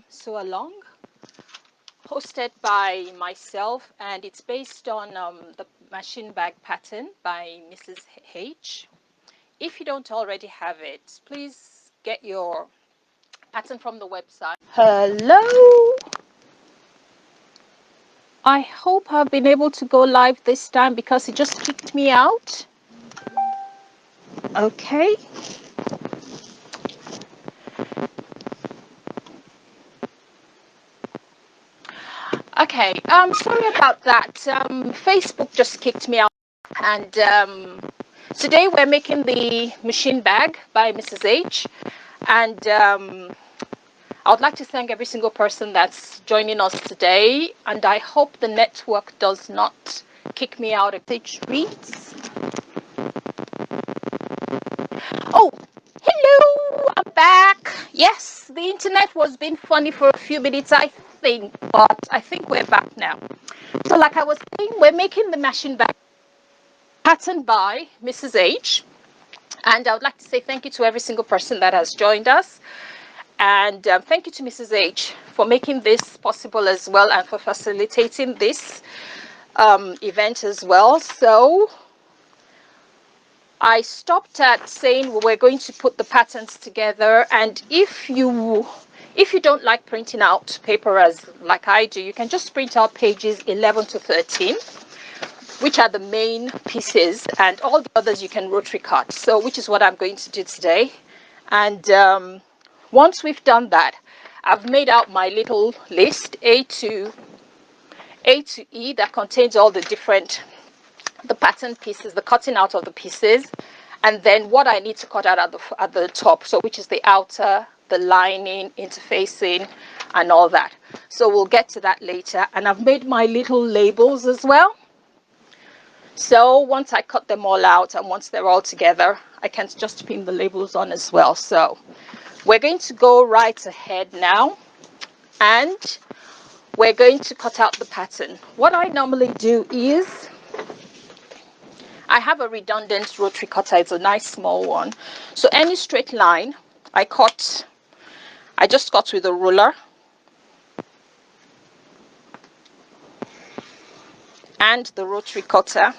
Sew Along, hosted by myself, and it's based on the machine bag pattern by Mrs. H. If you don't already have it, please get your pattern from the website. Hello. I hope I've been able to go live this time because it just kicked me out. Okay. Okay, sorry about that. Facebook just kicked me out, and today we're making the machine bag by Mrs. H, and I would like to thank every single person that's joining us today, and I hope the network does not kick me out. It reads, oh, hello, I'm back. Yes, the internet was being funny for a few minutes, I think, but I think we're back now. So like I was saying, we're making the machine bag pattern by Mrs. H. And I would like to say thank you to every single person that has joined us. And thank you to Mrs. H for making this possible as well and for facilitating this event as well. So I stopped at saying we're going to put the patterns together, and if you don't like printing out paper as like I do, you can just print out pages 11 to 13, which are the main pieces, and all the others you can rotary cut. So which is what I'm going to do today. And once we've done that, I've made out my little list A to E that contains all the pattern pieces, the cutting out of the pieces, and then what I need to cut out at the top, so which is the outer, the lining, interfacing, and all that. So we'll get to that later. And I've made my little labels as well. So once I cut them all out and once they're all together, I can just pin the labels on as well. So we're going to go right ahead now, and we're going to cut out the pattern. What I normally do is I have a redundant rotary cutter. It's a nice small one. So any straight line I just cut with a ruler. And the rotary cutter.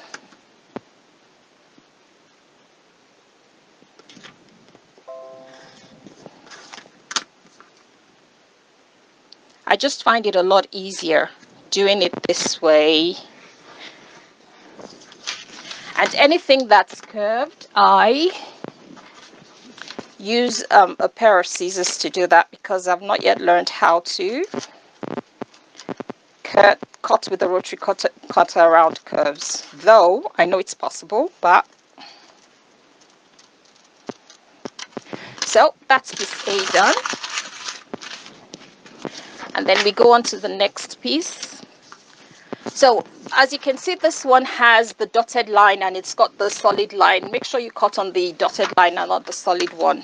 I just find it a lot easier doing it this way. And anything that's curved, I use a pair of scissors to do that because I've not yet learned how to cut with a rotary cutter around curves. Though I know it's possible, but so that's piece A done. And then we go on to the next piece. So as you can see, this one has the dotted line and it's got the solid line. Make sure you cut on the dotted line and not the solid one.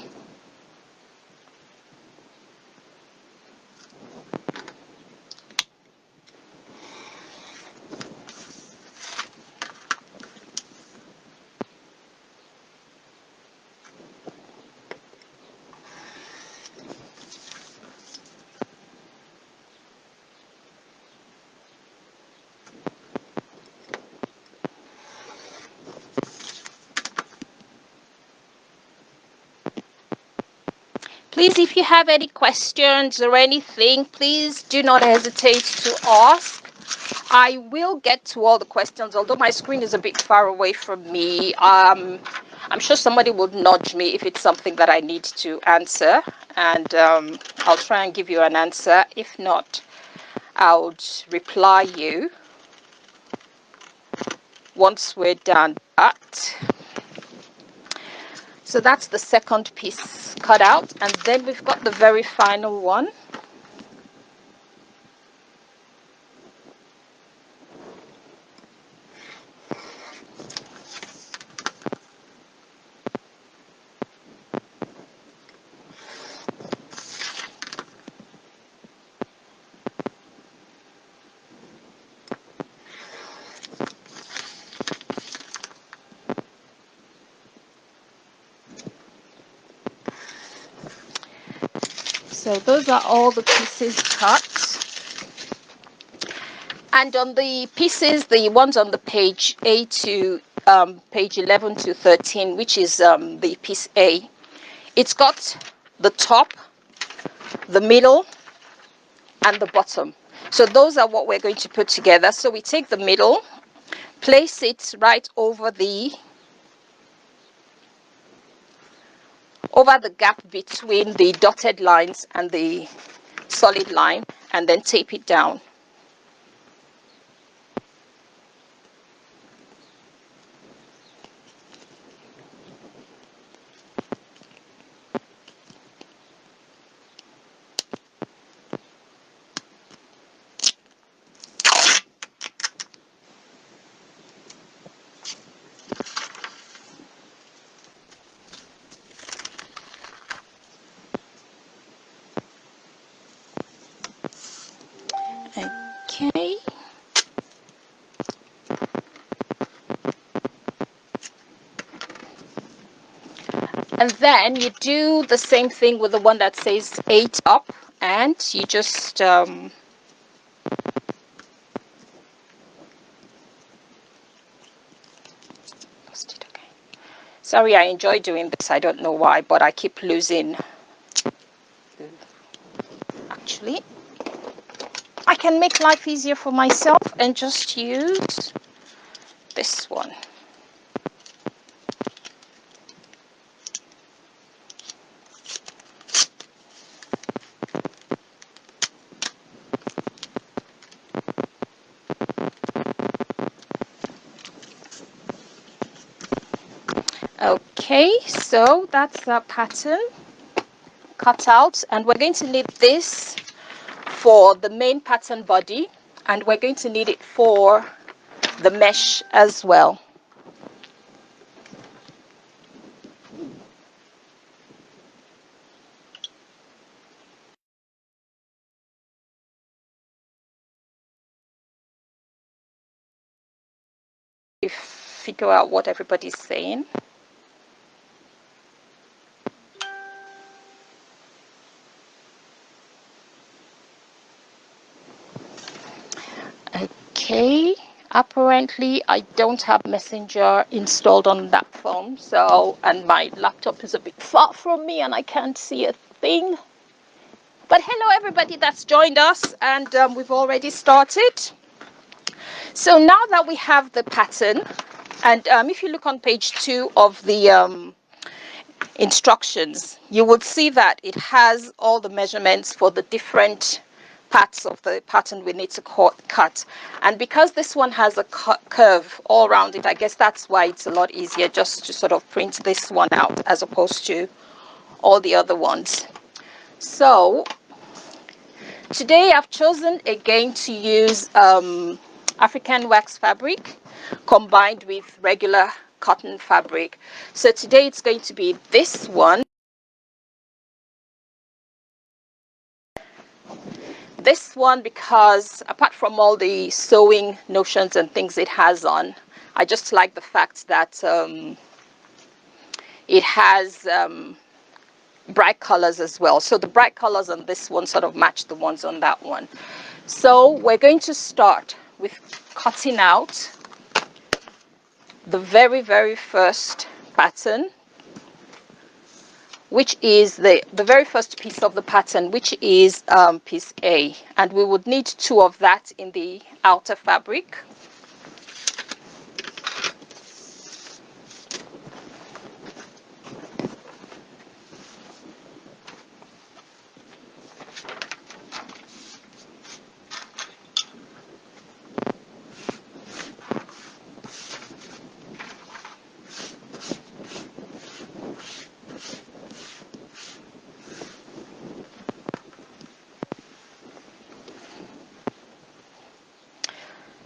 Please, if you have any questions or anything, please do not hesitate to ask. I will get to all the questions, although my screen is a bit far away from me. I'm sure somebody would nudge me if it's something that I need to answer, and I'll try and give you an answer. If not, I would reply you once we're done that. So that's the second piece cut out, and then we've got the very final one. So those are all the pieces cut. And on the pieces, the ones on the page A to page 11 to 13, which is the piece A, it's got the top, the middle, and the bottom. So those are what we're going to put together. So we take the middle, place it right over the gap between the dotted lines and the solid line, and then tape it down. Okay. And then you do the same thing with the one that says 8 up, and you just lost it again. Sorry, I enjoy doing this. I don't know why, but I keep losing. Actually, I can make life easier for myself and just use this one. Okay, so that's the pattern cut out, and we're going to need this for the main pattern body, and we're going to need it for the mesh as well. Figure out what everybody's saying. Okay, apparently I don't have Messenger installed on that phone, so, and my laptop is a bit far from me and I can't see a thing. But hello everybody that's joined us, and we've already started. So now that we have the pattern, and if you look on page 2 of the instructions, you would see that it has all the measurements for the different parts of the pattern we need to cut. And because this one has a curve all around it, I guess that's why it's a lot easier just to sort of print this one out as opposed to all the other ones. So today I've chosen again to use African wax fabric combined with regular cotton fabric. So today it's going to be this one. This one, because apart from all the sewing notions and things it has on, I just like the fact that it has bright colors as well. So the bright colors on this one sort of match the ones on that one. So we're going to start with cutting out the very first pattern, which is the very first piece of the pattern, which is piece A, and we would need 2 of that in the outer fabric.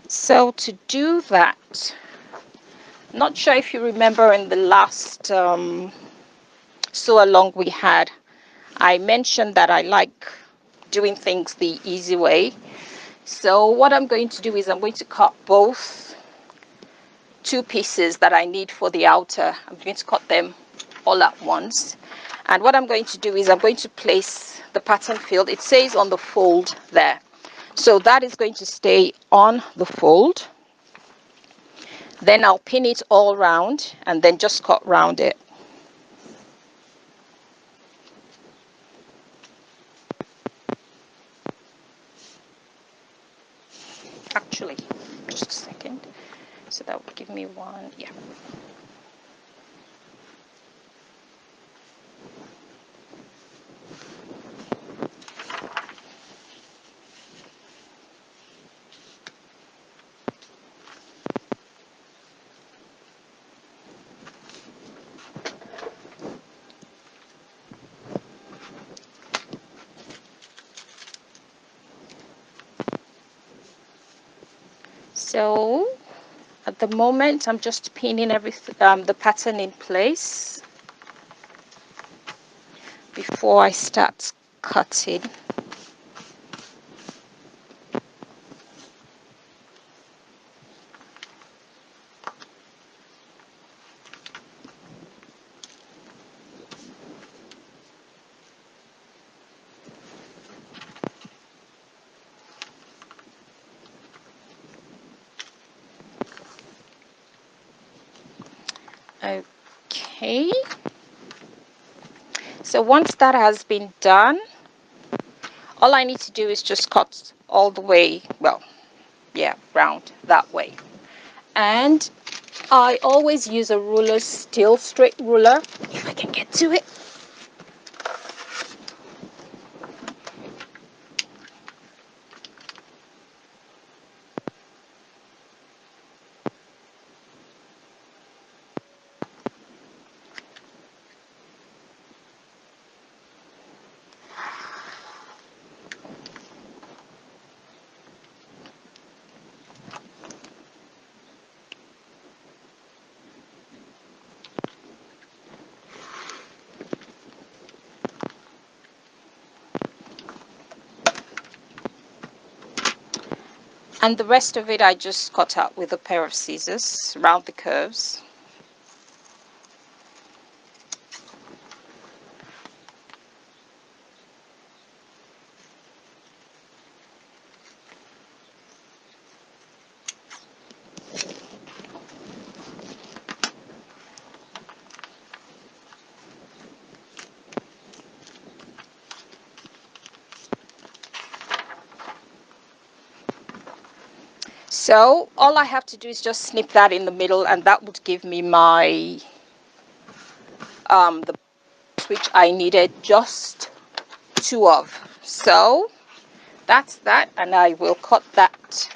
So to do that, not sure if you remember in the last sew along we had, I mentioned that I like doing things the easy way. So what I'm going to do is I'm going to cut both 2 pieces that I need for the outer. I'm going to cut them all at once. And what I'm going to do is I'm going to place the pattern field. It says on the fold there. So that is going to stay on the fold. Then I'll pin it all round and then just cut round it. Actually, just a second. So that would give me one, yeah. So at the moment, I'm just pinning the pattern in place before I start cutting. Okay. So once that has been done, all I need to do is just cut all the way, well, yeah, round that way. And I always use a ruler, steel straight ruler, if I can get to it. And the rest of it I just cut out with a pair of scissors around the curves. So all I have to do is just snip that in the middle, and that would give me my the which I needed just two of. So that's that, and I will cut that.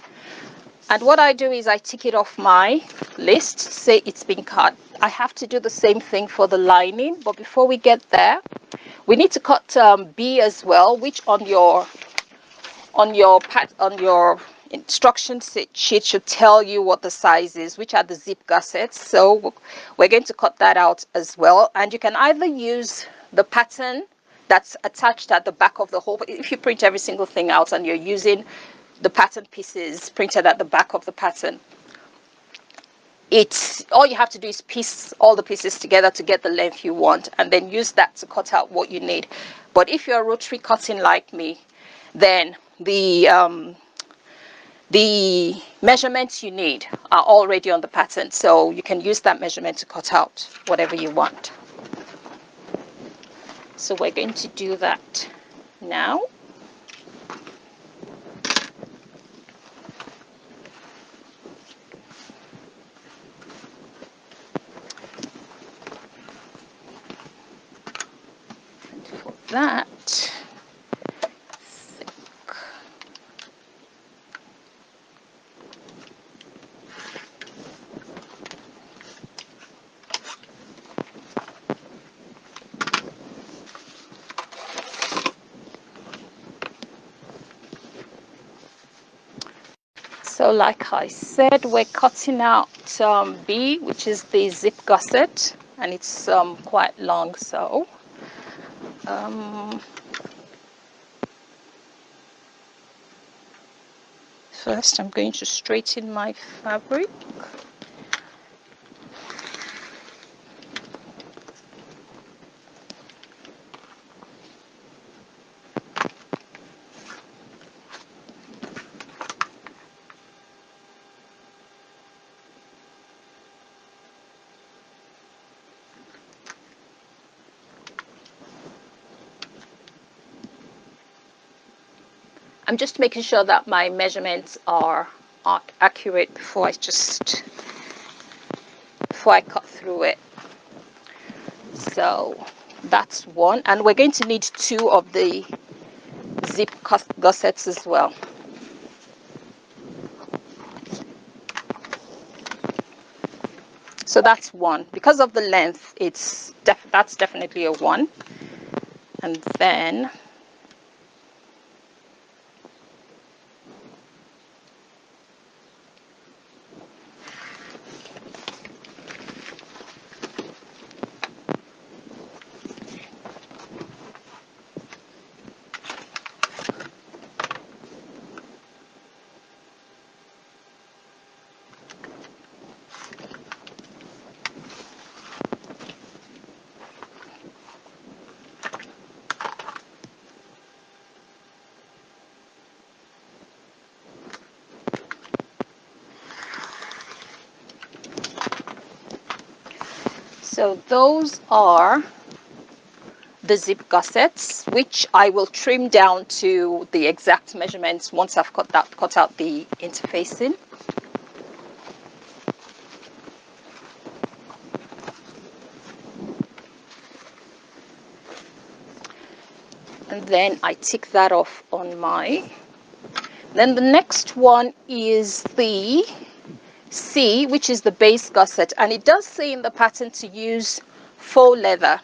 And what I do is I tick it off my list, say it's been cut. I have to do the same thing for the lining, but before we get there, we need to cut B as well, which on your instruction sheet should tell you what the size is, which are the zip gussets. So we're going to cut that out as well. And you can either use the pattern that's attached at the back of the whole, if you print every single thing out and you're using the pattern pieces printed at the back of the pattern, it's all you have to do is piece all the pieces together to get the length you want, and then use that to cut out what you need. But if you're rotary cutting like me, then the measurements you need are already on the pattern, so you can use that measurement to cut out whatever you want. So we're going to do that now. And for that, so like I said, we're cutting out B, which is the zip gusset, and it's quite long. So first I'm going to straighten my fabric. I'm just making sure that my measurements are accurate before I cut through it. So that's one, and we're going to need 2 of the zip gussets as well. So that's 1. Because of the length, that's definitely a 1. And then so those are the zip gussets, which I will trim down to the exact measurements once I've cut out the interfacing. And then I tick that off on my. Then the next one is the C, which is the base gusset, and it does say in the pattern to use faux leather,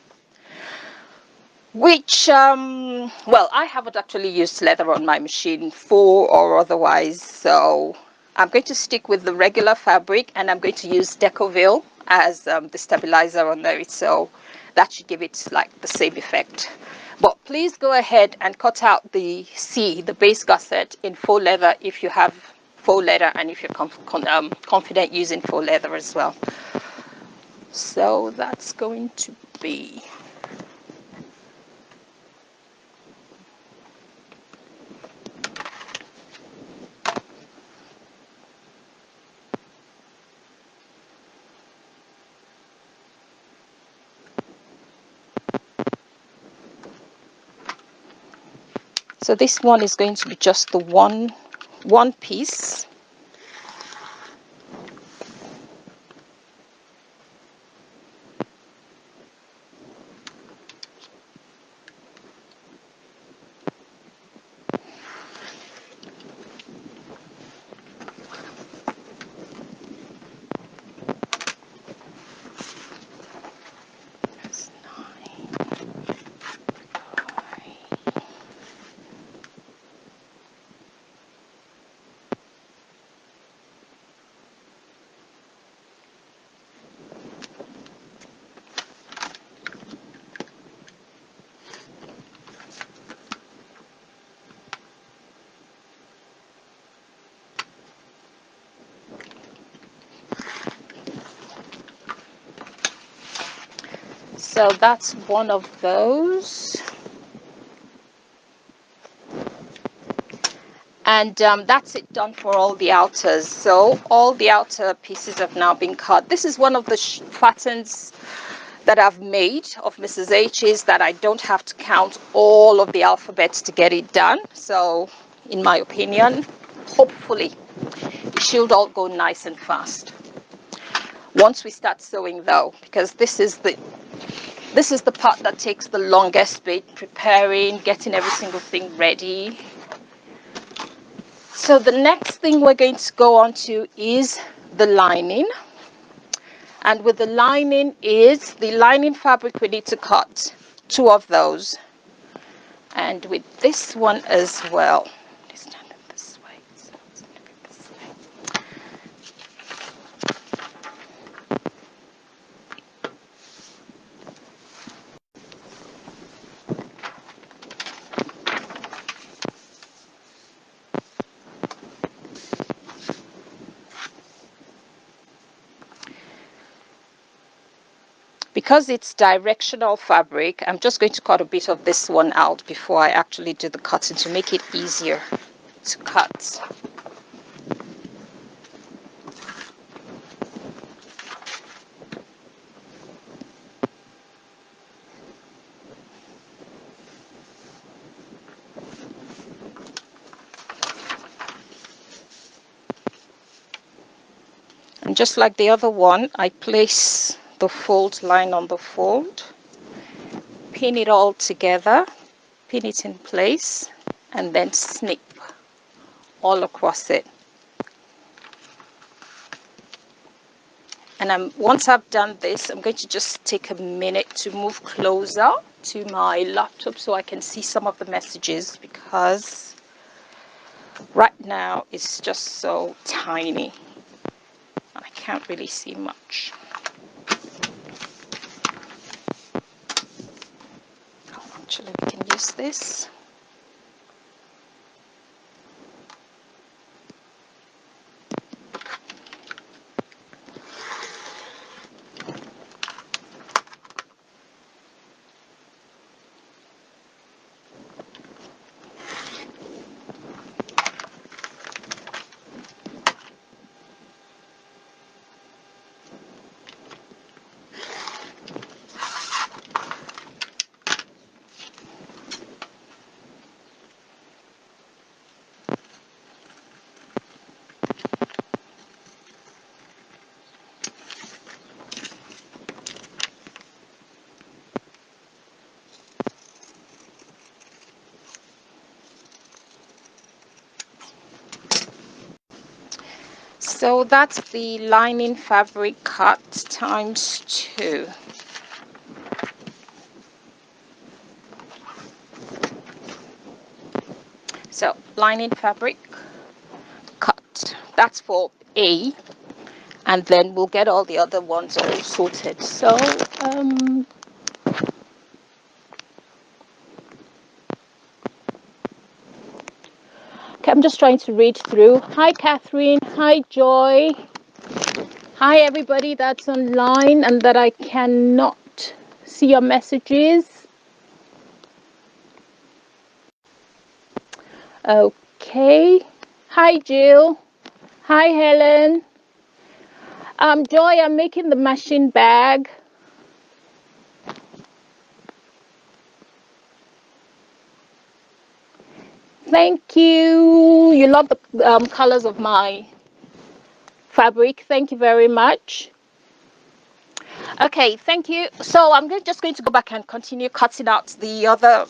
which well, I haven't actually used leather on my machine, faux or otherwise, so I'm going to stick with the regular fabric, and I'm going to use Decoville as the stabilizer on there, so that should give it like the same effect. But please go ahead and cut out the C, the base gusset, in faux leather if you have faux leather, and if you're confident using faux leather as well. So that's going to be. So this one is going to be just the one piece. So that's one of those. And that's it done for all the outers. So all the outer pieces have now been cut. This is one of the patterns that I've made of Mrs. H's that I don't have to count all of the alphabets to get it done. So in my opinion, hopefully it should all go nice and fast. Once we start sewing though, because this is the part that takes the longest bit, preparing, getting every single thing ready. So the next thing we're going to go on to is the lining. And with the lining is the lining fabric we need to cut 2 of those. And with this one as well. Let's stand it this way. Because it's directional fabric, I'm just going to cut a bit of this one out before I actually do the cutting to make it easier to cut. And just like the other one, I place the fold line on the fold, pin it all together, pin it in place, and then snip all across it. And once I've done this, I'm going to just take a minute to move closer to my laptop so I can see some of the messages, because right now it's just so tiny and I can't really see much. Actually, we can use this. So that's the lining fabric cut times 2. So lining fabric cut, that's for A, and then we'll get all the other ones all sorted. So okay, I'm just trying to read through. Hi Catherine, hi Joy, hi everybody that's online and that I cannot see your messages. Okay, hi Jill, hi Helen. Joy, I'm making the machine bag. Thank you. You love the colors of my fabric. Thank you very much. Okay, thank you. So I'm just going to go back and continue cutting out the other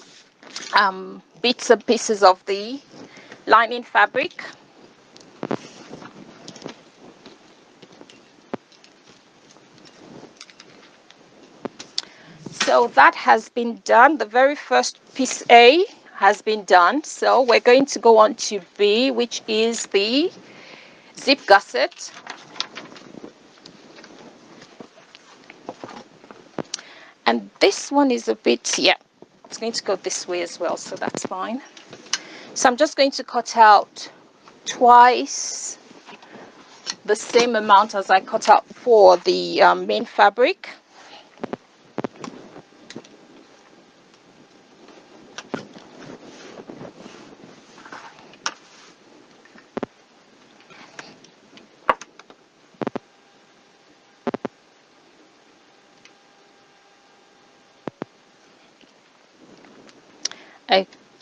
bits and pieces of the lining fabric. So that has been done. The very first piece A has been done. So we're going to go on to B, which is the zip gusset. And this one is a bit, yeah, it's going to go this way as well, so that's fine. So I'm just going to cut out twice the same amount as I cut out for the main fabric.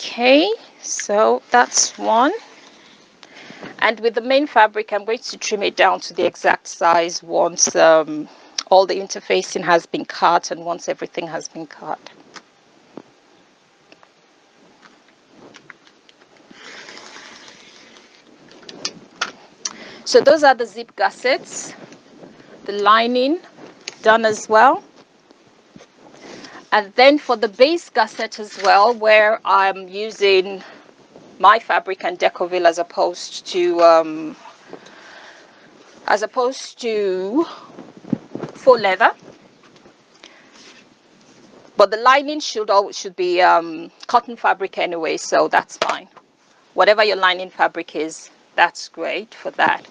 Okay, so that's one. And with the main fabric, I'm going to trim it down to the exact size once all the interfacing has been cut and once everything has been cut. So those are the zip gussets, the lining done as well. And then for the base gusset as well, where I'm using my fabric and Decoville as opposed to faux leather. But the lining should be cotton fabric anyway, so that's fine. Whatever your lining fabric is, that's great for that.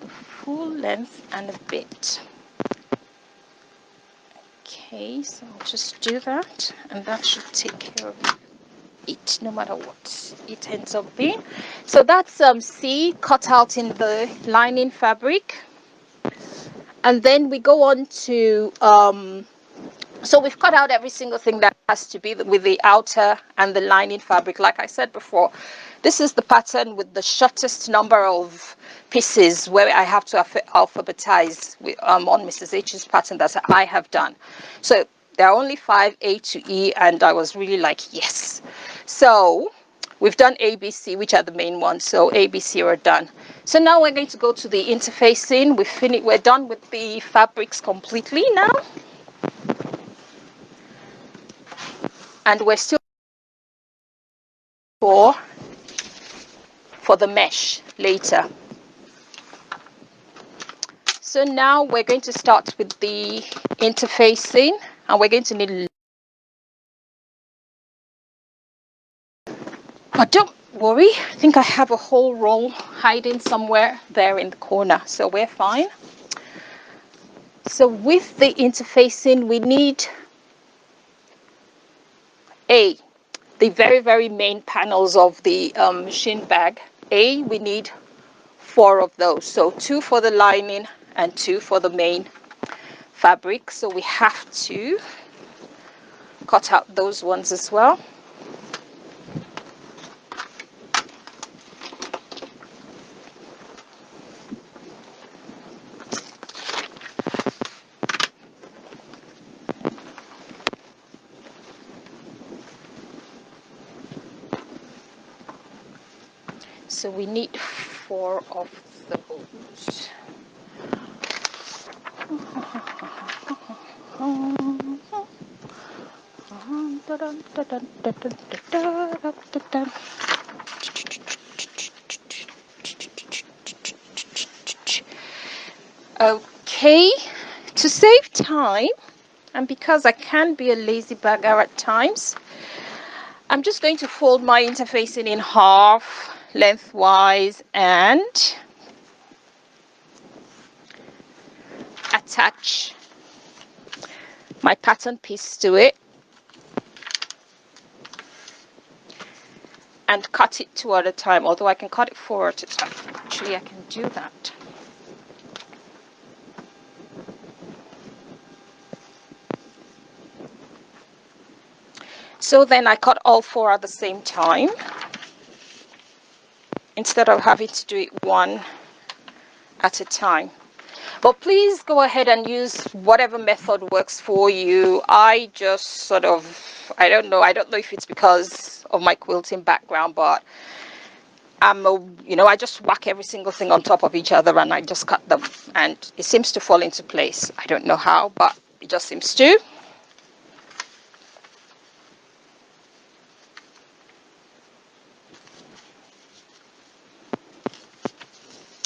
the full length and a bit. Okay, so I'll just do that, and that should take care of it no matter what it ends up being. So that's C cut out in the lining fabric, and then we go on to so we've cut out every single thing that has to be with the outer and the lining fabric. Like I said before, this is the pattern with the shortest number of pieces where I have to alphabetize on Mrs. H's pattern that I have done. So there are only 5, A to E, and I was really like, yes. So we've done A, B, C, which are the main ones. So A, B, C are done. So now we're going to go to the interfacing. We're done with the fabrics completely now. And we're still for the mesh later. So now we're going to start with the interfacing, and we're going to need, but don't worry, I think I have a whole roll hiding somewhere there in the corner, so we're fine. So with the interfacing, we need the very main panels of the machine bag. We need 4 of those, so 2 for the lining and 2 for the main fabric. So we have to cut out those ones as well. So we need 4 of those. Okay, to save time, and because I can be a lazy bagger at times, I'm just going to fold my interfacing in half lengthwise and attach my pattern piece to it and cut it 2 at a time, although I can cut it 4 at a time. Actually, I can do that. So then I cut all 4 at the same time instead of having to do it 1 at a time. But please go ahead and use whatever method works for you. I just sort of, I don't know if it's because of my quilting background, but I just whack every single thing on top of each other and I just cut them, and it seems to fall into place. I don't know how, but it just seems to.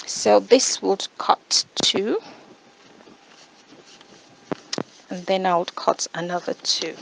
So this would cut 2, and then I would cut another 2.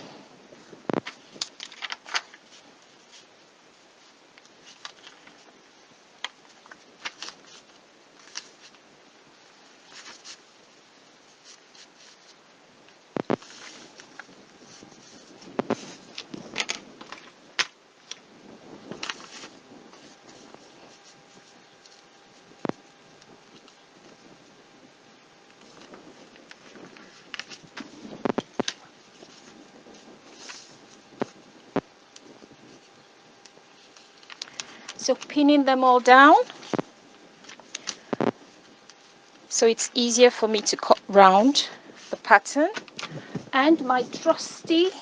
So pinning them all down, so it's easier for me to cut round the pattern. And my trusty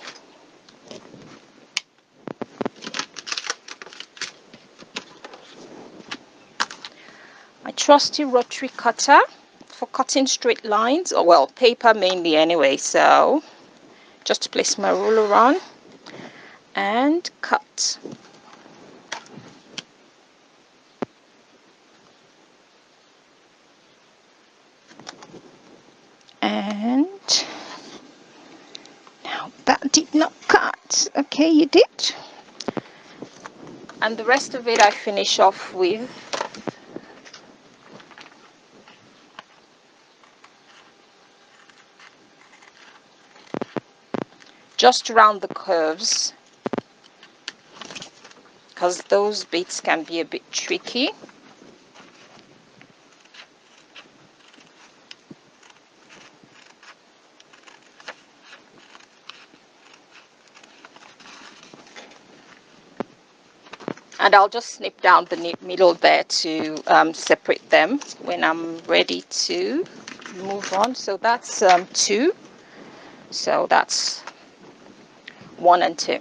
rotary cutter for cutting straight lines, or well, paper mainly anyway. So just place my ruler on and cut. And now that did not cut. Okay, you did. And the rest of it I finish off with just around the curves, because those bits can be a bit tricky. And I'll just snip down the middle there to separate them when I'm ready to move on. So that's 2. So that's 1 and 2.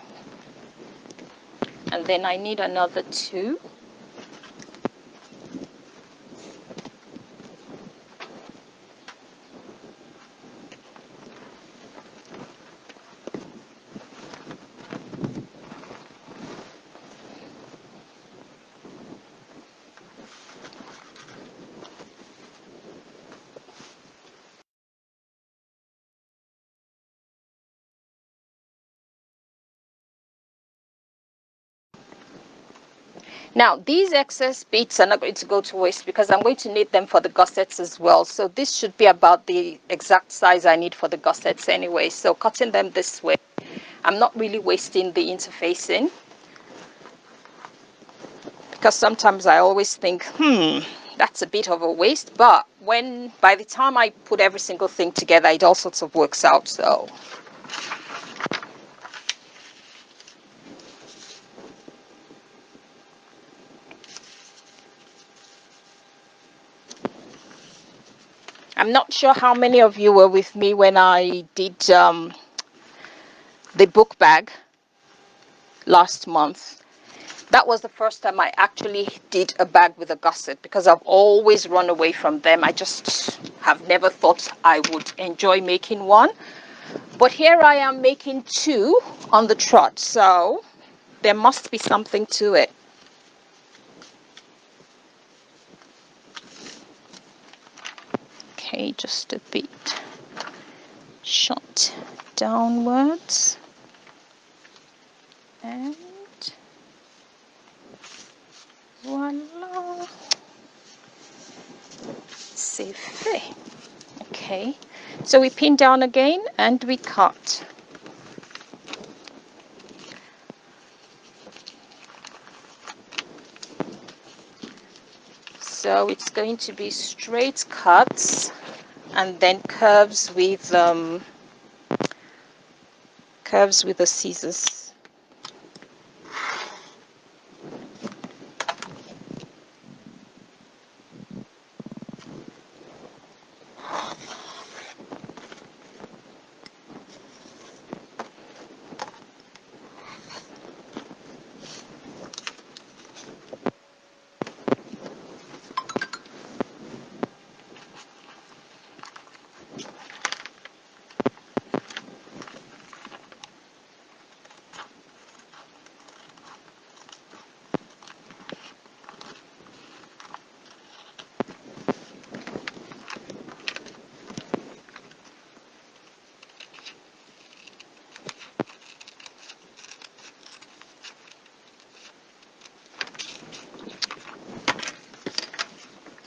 And then I need another 2. Now, these excess bits are not going to go to waste because I'm going to need them for the gussets as well. So this should be about the exact size I need for the gussets anyway. So cutting them this way, I'm not really wasting the interfacing, because sometimes I always think, that's a bit of a waste. But by the time I put every single thing together, it all sorts of works out. So I'm not sure how many of you were with me when I did the book bag last month. That was the first time I actually did a bag with a gusset, because I've always run away from them. I just have never thought I would enjoy making one. But here I am making 2 on the trot, so there must be something to it. Okay, just a bit shot downwards. And voila. C'est fait. Okay, so we pin down again and we cut. So it's going to be straight cuts and then curves with the scissors.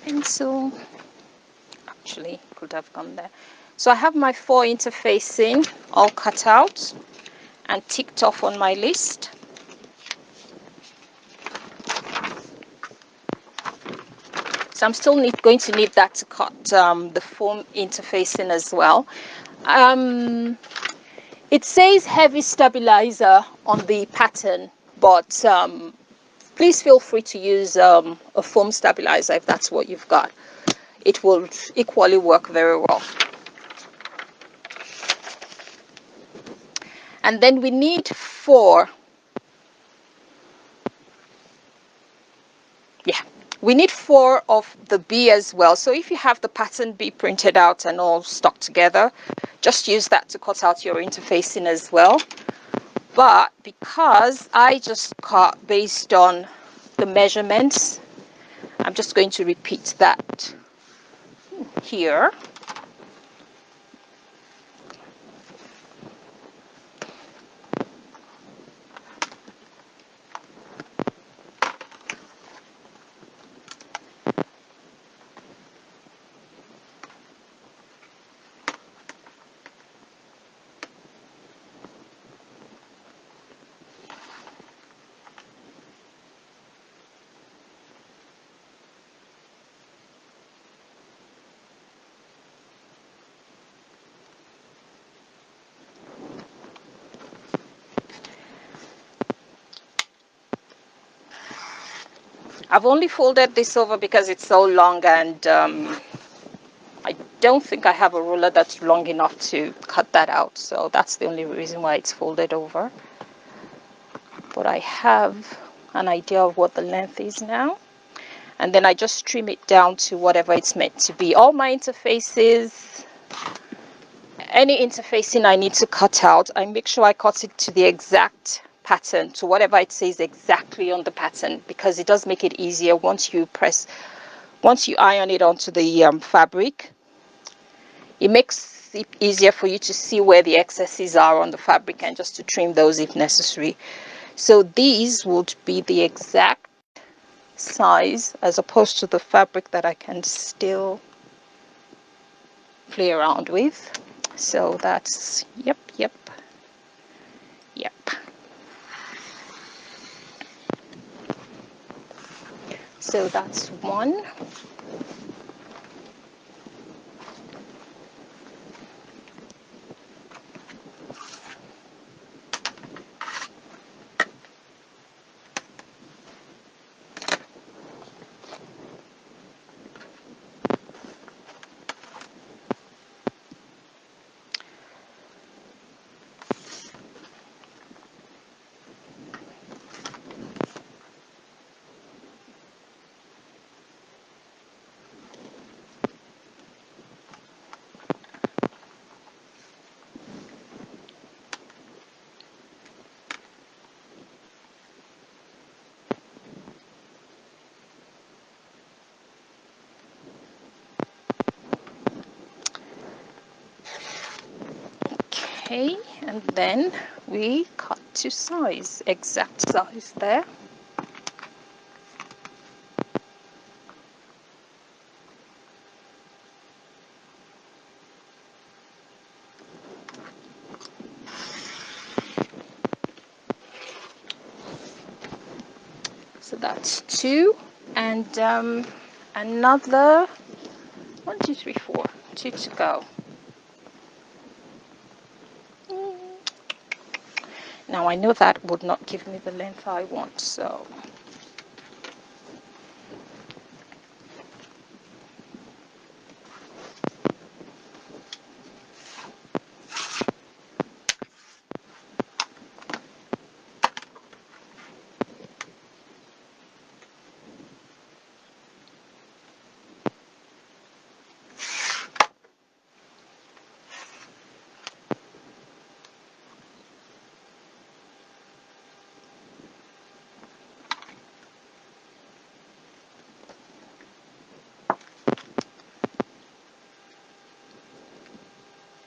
Pencil, actually could have gone there. So I have my 4 interfacing all cut out and ticked off on my list. So I'm still going to need that to cut the foam interfacing as well. It says heavy stabilizer on the pattern, but please feel free to use a foam stabilizer if that's what you've got. It will equally work very well. And then we need 4. Yeah, we need 4 of the B as well. So if you have the pattern B printed out and all stuck together, just use that to cut out your interfacing as well. But because I just cut based on the measurements, I'm just going to repeat that here. I've only folded this over because it's so long, and I don't think I have a ruler that's long enough to cut that out, so that's the only reason why it's folded over. But I have an idea of what the length is now, and then I just trim it down to whatever it's meant to be. All my interfaces, any interfacing I need to cut out, I make sure I cut it to the exact pattern, to whatever it says exactly on the pattern, because it does make it easier once you iron it onto the fabric. It makes it easier for you to see where the excesses are on the fabric and just to trim those if necessary. So these would be the exact size, as opposed to the fabric that I can still play around with. So that's yep. So that's one. Okay, and then we cut to size, exact size there. So that's two, and another 1, 2, 3, 4, 2 to go. Now I know that would not give me the length I want, so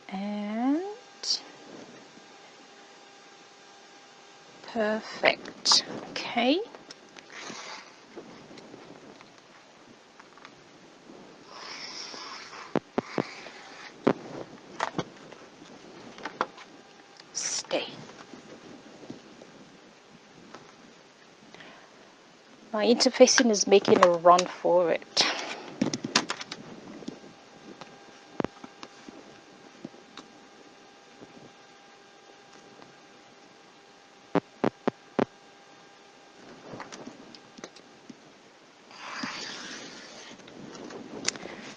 and perfect. Okay. Stay. My interfacing is making a run for it.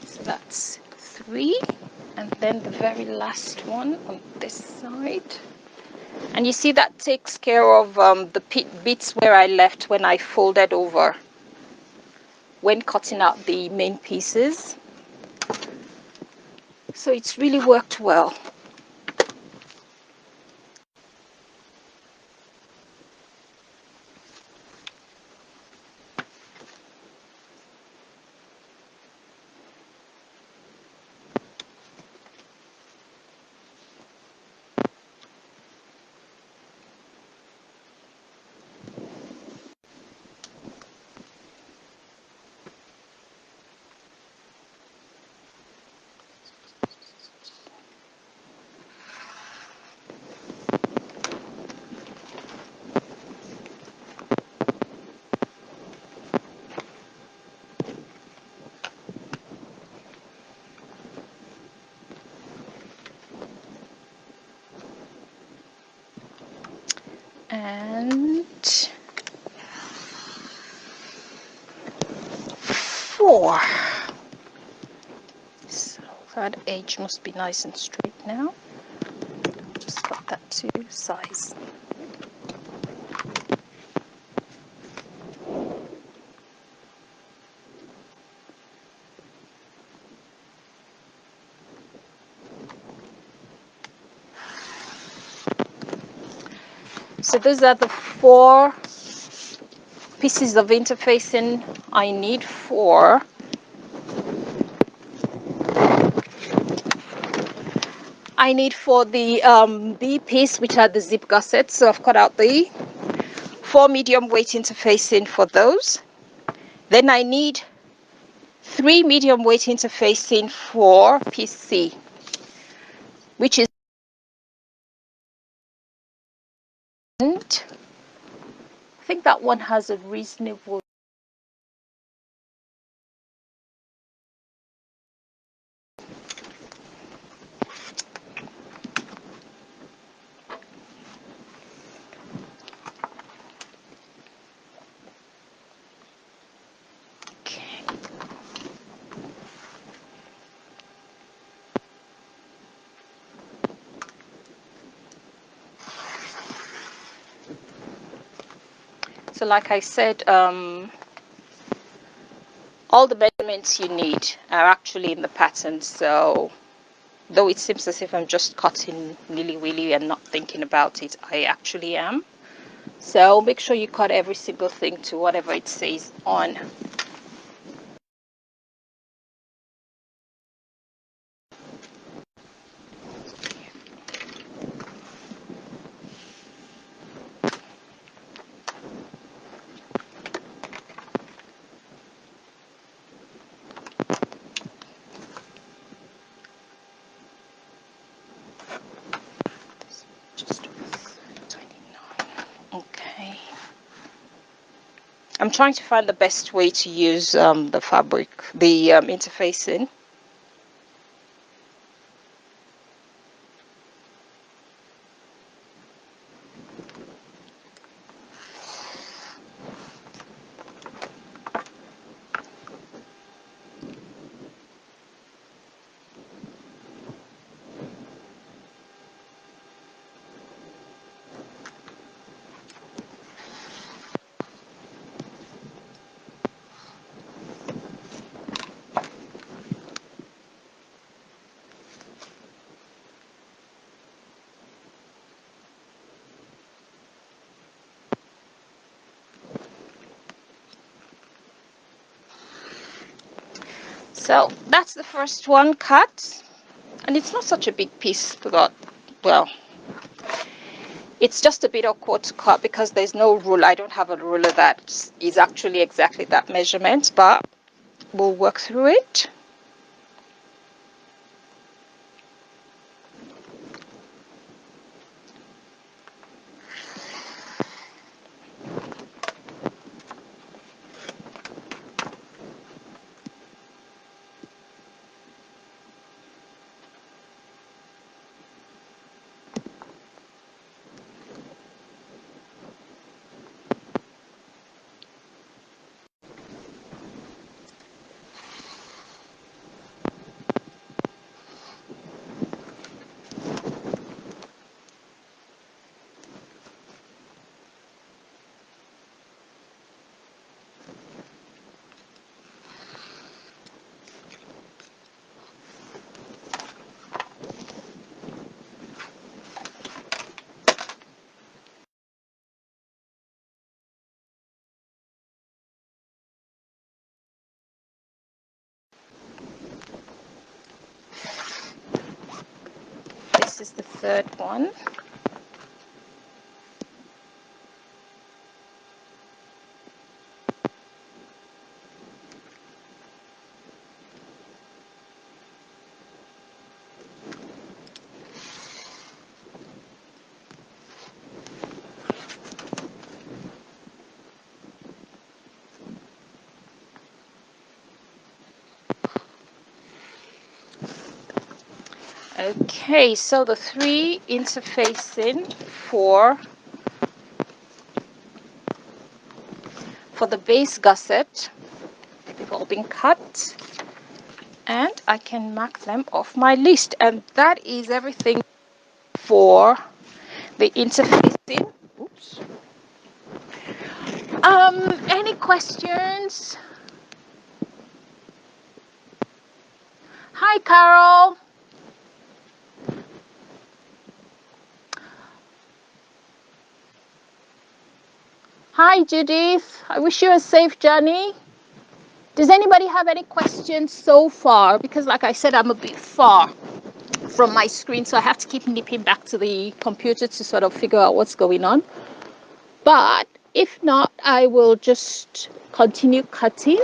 So that's 3, and then the very last one on this side. And you see that takes care of the bits where I left when I folded over, when cutting out the main pieces. So it's really worked well. And 4. So that edge must be nice and straight now. Just cut that to size. So those are the 4 pieces of interfacing I need for the B piece, which are the zip gussets. So I've cut out the 4 medium weight interfacing for those. Then I need 3 medium weight interfacing for piece C, which is, I think that one has a reasonable. So like I said, all the measurements you need are actually in the pattern. So though it seems as if I'm just cutting willy-willy and not thinking about it, I actually am. So make sure you cut every single thing to whatever it says on. Just 29. Okay. I'm trying to find the best way to use the fabric, the interfacing. So that's the first one cut, and it's not such a big piece, but well, it's just a bit awkward to cut because there's no ruler. I don't have a ruler that is actually exactly that measurement, but we'll work through it. This is the third one. Okay, so the 3 interfacing for the base gusset, big old been cut, and I can mark them off my list. And that is everything for the interfacing. Oops. Any questions? Hi, Carol. Hi, Judith. I wish you a safe journey. Does anybody have any questions so far? Because like I said, I'm a bit far from my screen, so I have to keep nipping back to the computer to sort of figure out what's going on. But if not, I will just continue cutting,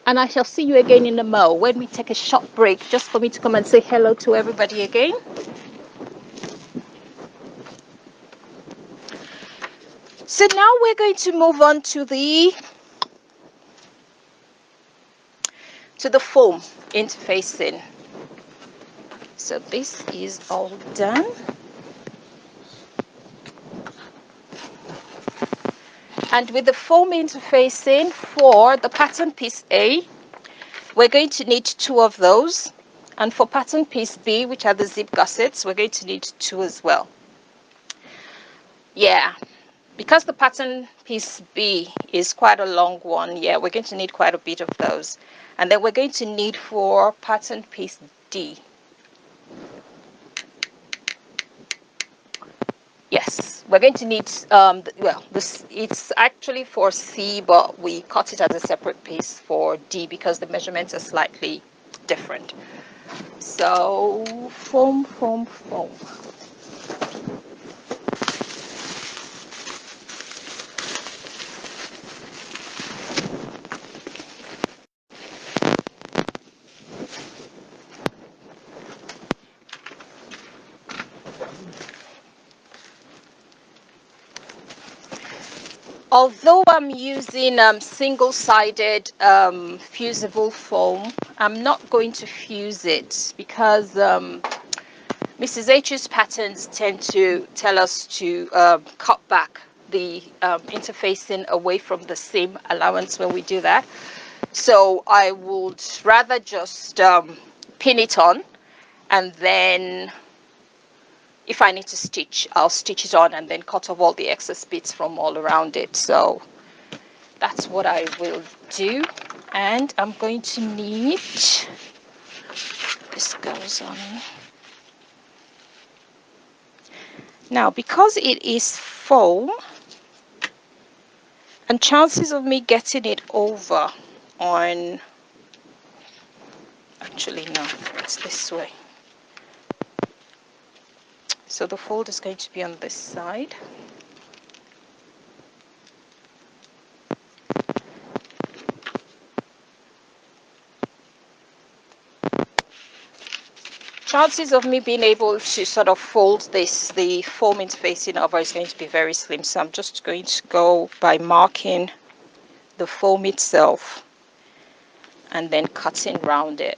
and I shall see you again in a mo when we take a short break, just for me to come and say hello to everybody again. So now we're going to move on to the foam interfacing. So this is all done. And with the foam interfacing for the pattern piece A, we're going to need 2 of those. And for pattern piece B, which are the zip gussets, we're going to need 2 as well. Yeah, because the pattern piece B is quite a long one, yeah, we're going to need quite a bit of those. And then we're going to need for pattern piece D. Yes, we're going to need, well, it's actually for C, but we cut it as a separate piece for D because the measurements are slightly different. So, foam. Although I'm using single-sided fusible foam, I'm not going to fuse it because Mrs. H's patterns tend to tell us to cut back the interfacing away from the seam allowance when we do that. So I would rather just pin it on, and then if I need to stitch, I'll stitch it on and then cut off all the excess bits from all around it. So that's what I will do. And I'm going to need, this goes on. Now, because it is foam, and chances of me getting it over on, actually no, it's this way. So the fold is going to be on this side. Chances of me being able to sort of fold this, the foam interfacing over, is going to be very slim. So I'm just going to go by marking the foam itself and then cutting round it.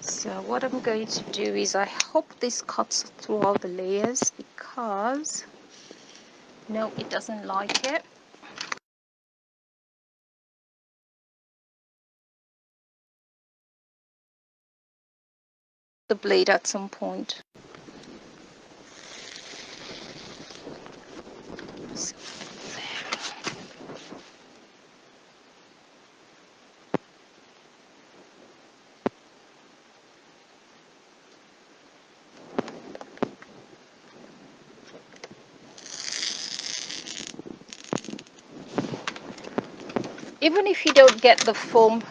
So what I'm going to do is, I hope this cuts through all the layers, because no, it doesn't like it. The blade at some point. So even if you don't get the foam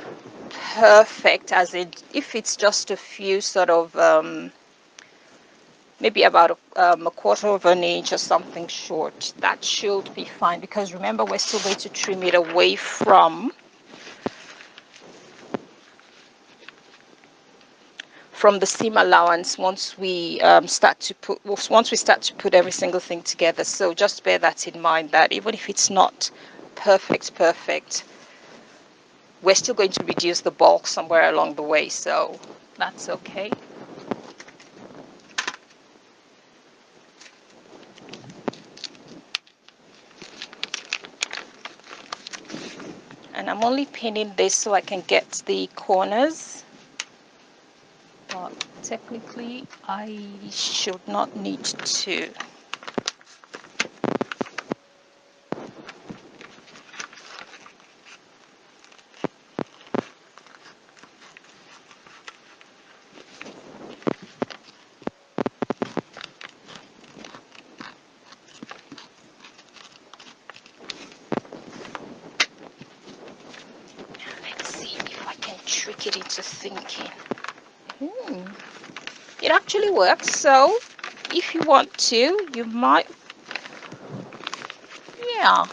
perfect, as in if it's just a few sort of maybe about a quarter of an inch or something short. That should be fine, because remember, we're still going to trim it away from the seam allowance once we start to put every single thing together. So just bear that in mind, that even if it's not perfect, we're still going to reduce the bulk somewhere along the way, so that's okay. And I'm only pinning this so I can get the corners, but technically I should not need to. Let's see if I can trick it into thinking. It actually works, so if you want to, you might, yeah.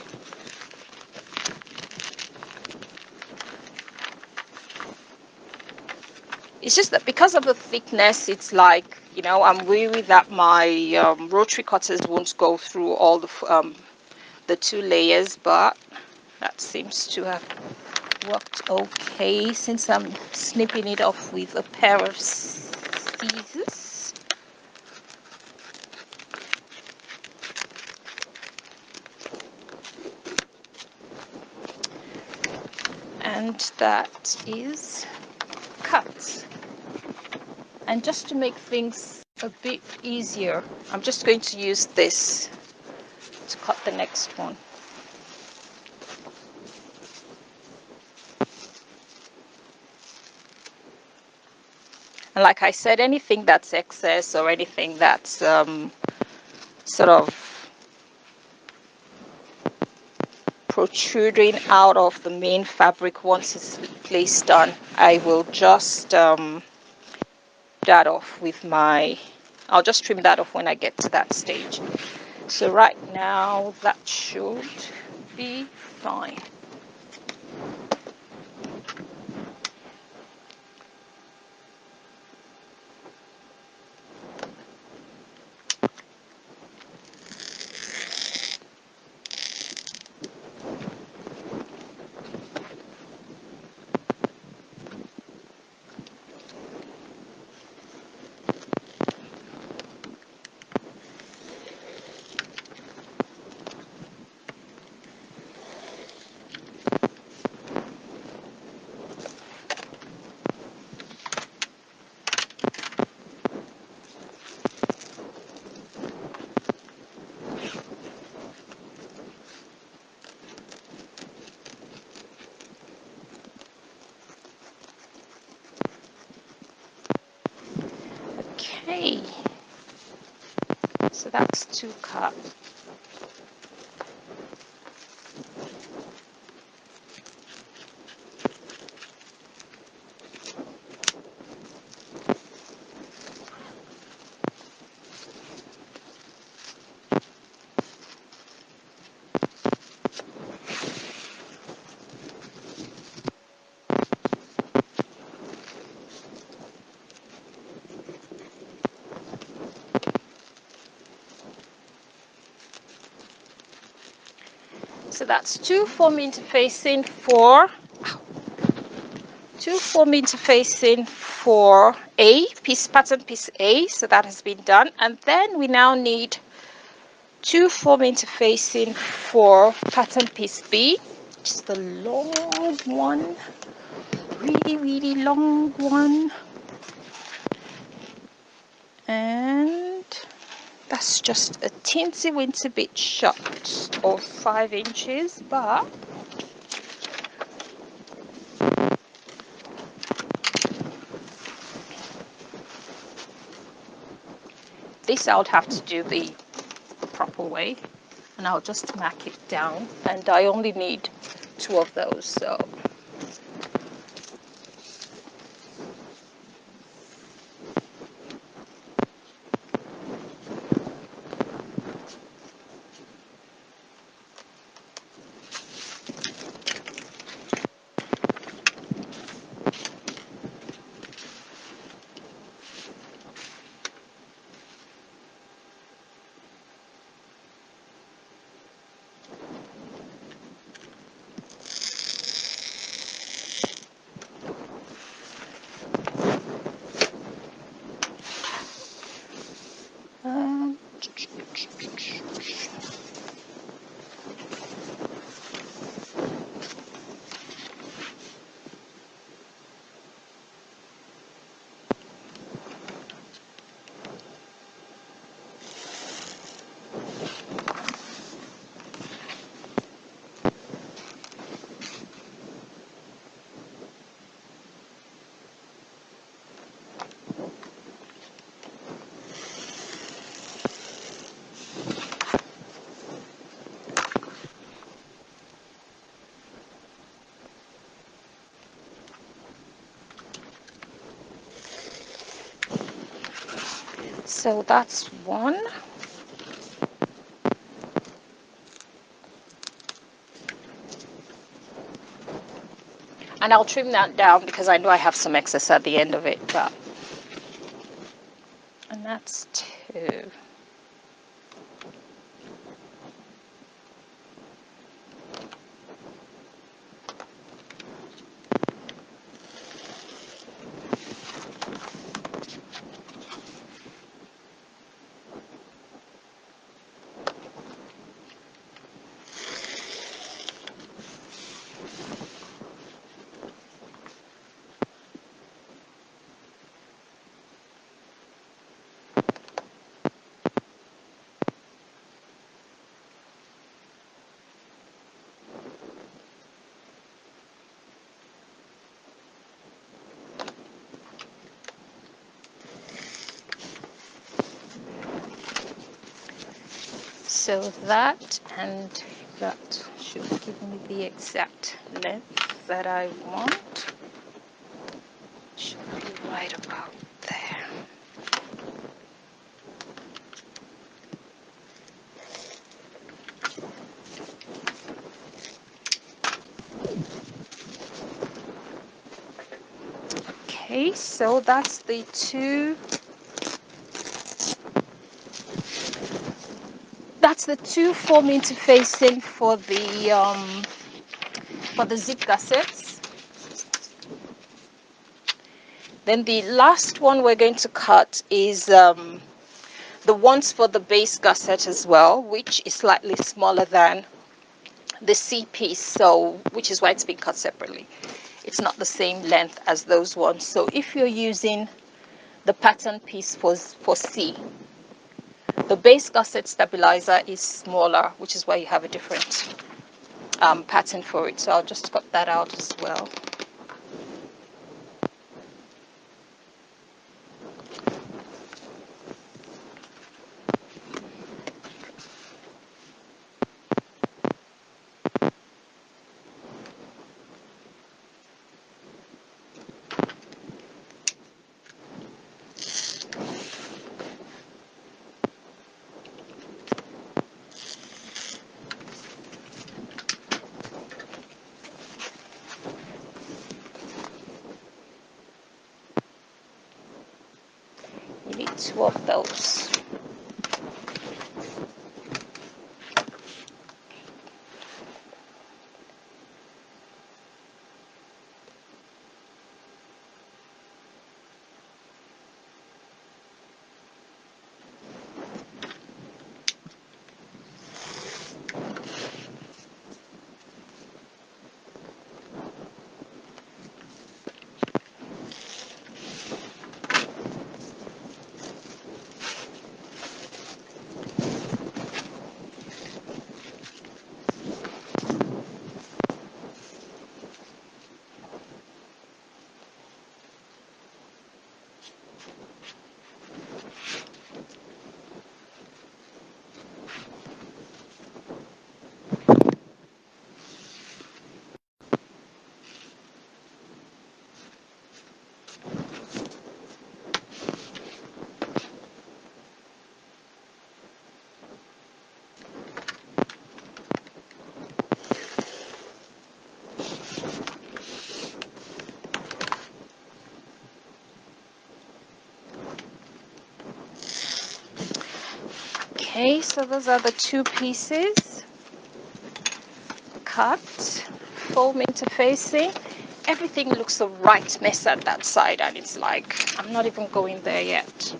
It's just that because of the thickness, it's like, I'm worried that my rotary cutters won't go through all the 2 layers, but that seems to have worked okay since I'm snipping it off with a pair of scissors. And that is cut. And just to make things a bit easier, I'm just going to use this to cut the next one. And like I said, anything that's excess or anything that's sort of protruding out of the main fabric, once it's placed on, I will just that off with I'll just trim that off when I get to that stage. So right now that should be fine. Okay, so that's 2 cut. So that's 2 form interfacing for pattern piece A, so that has been done. And then we now need 2 form interfacing for pattern piece B, which is the long one, really long one. And that's just a teensy weensy bit short of 5 inches, but this I would have to do the proper way, and I'll just mark it down, and I only need 2 of those, so So that's one. And I'll trim that down because I know I have some excess at the end of it. But and that's two. So that and that should give me the exact length that I want. Should be right about there. Okay, so that's the two. That's the two foam interfacing for the zip gussets. Then the last one we're going to cut is the ones for the base gusset as well, which is slightly smaller than the C piece, so which is why it's being cut separately. It's not the same length as those ones. So if you're using the pattern piece for C, the base gusset stabilizer is smaller, which is why you have a different pattern for it. So I'll just cut that out as well. You need two of those. Okay, so those are the two pieces. Cut, foam interfacing. Everything looks a right mess at that side, and it's like, I'm not even going there yet.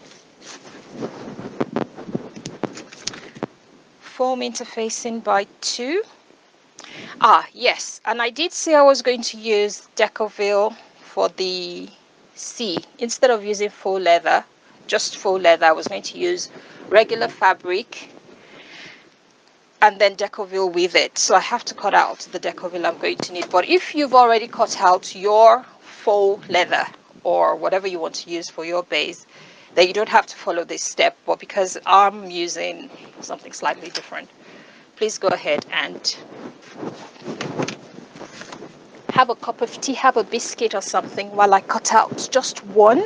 Foam interfacing by two. Yes, and I did say I was going to use Decoville for the C. Instead of using faux leather, just faux leather, I was going to use regular fabric and then Decoville with it. So I have to cut out the Decoville I'm going to need. But if you've already cut out your faux leather or whatever you want to use for your base, then you don't have to follow this step. But because I'm using something slightly different, please go ahead and have a cup of tea, have a biscuit or something while I cut out just one.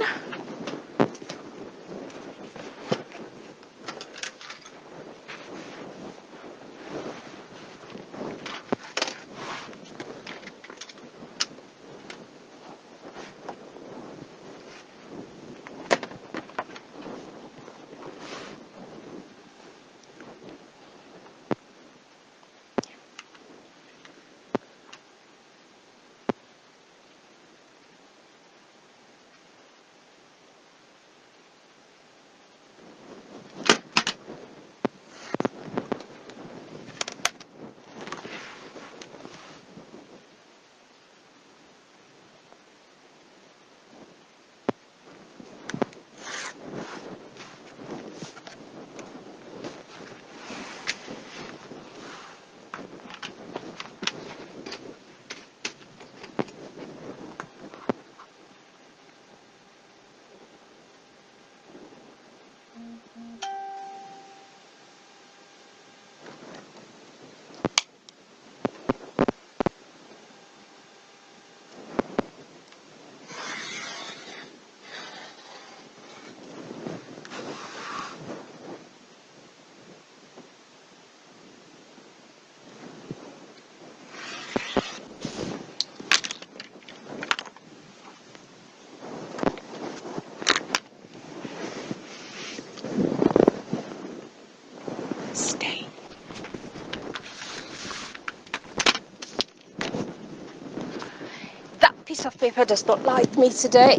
piece of paper does not like me today.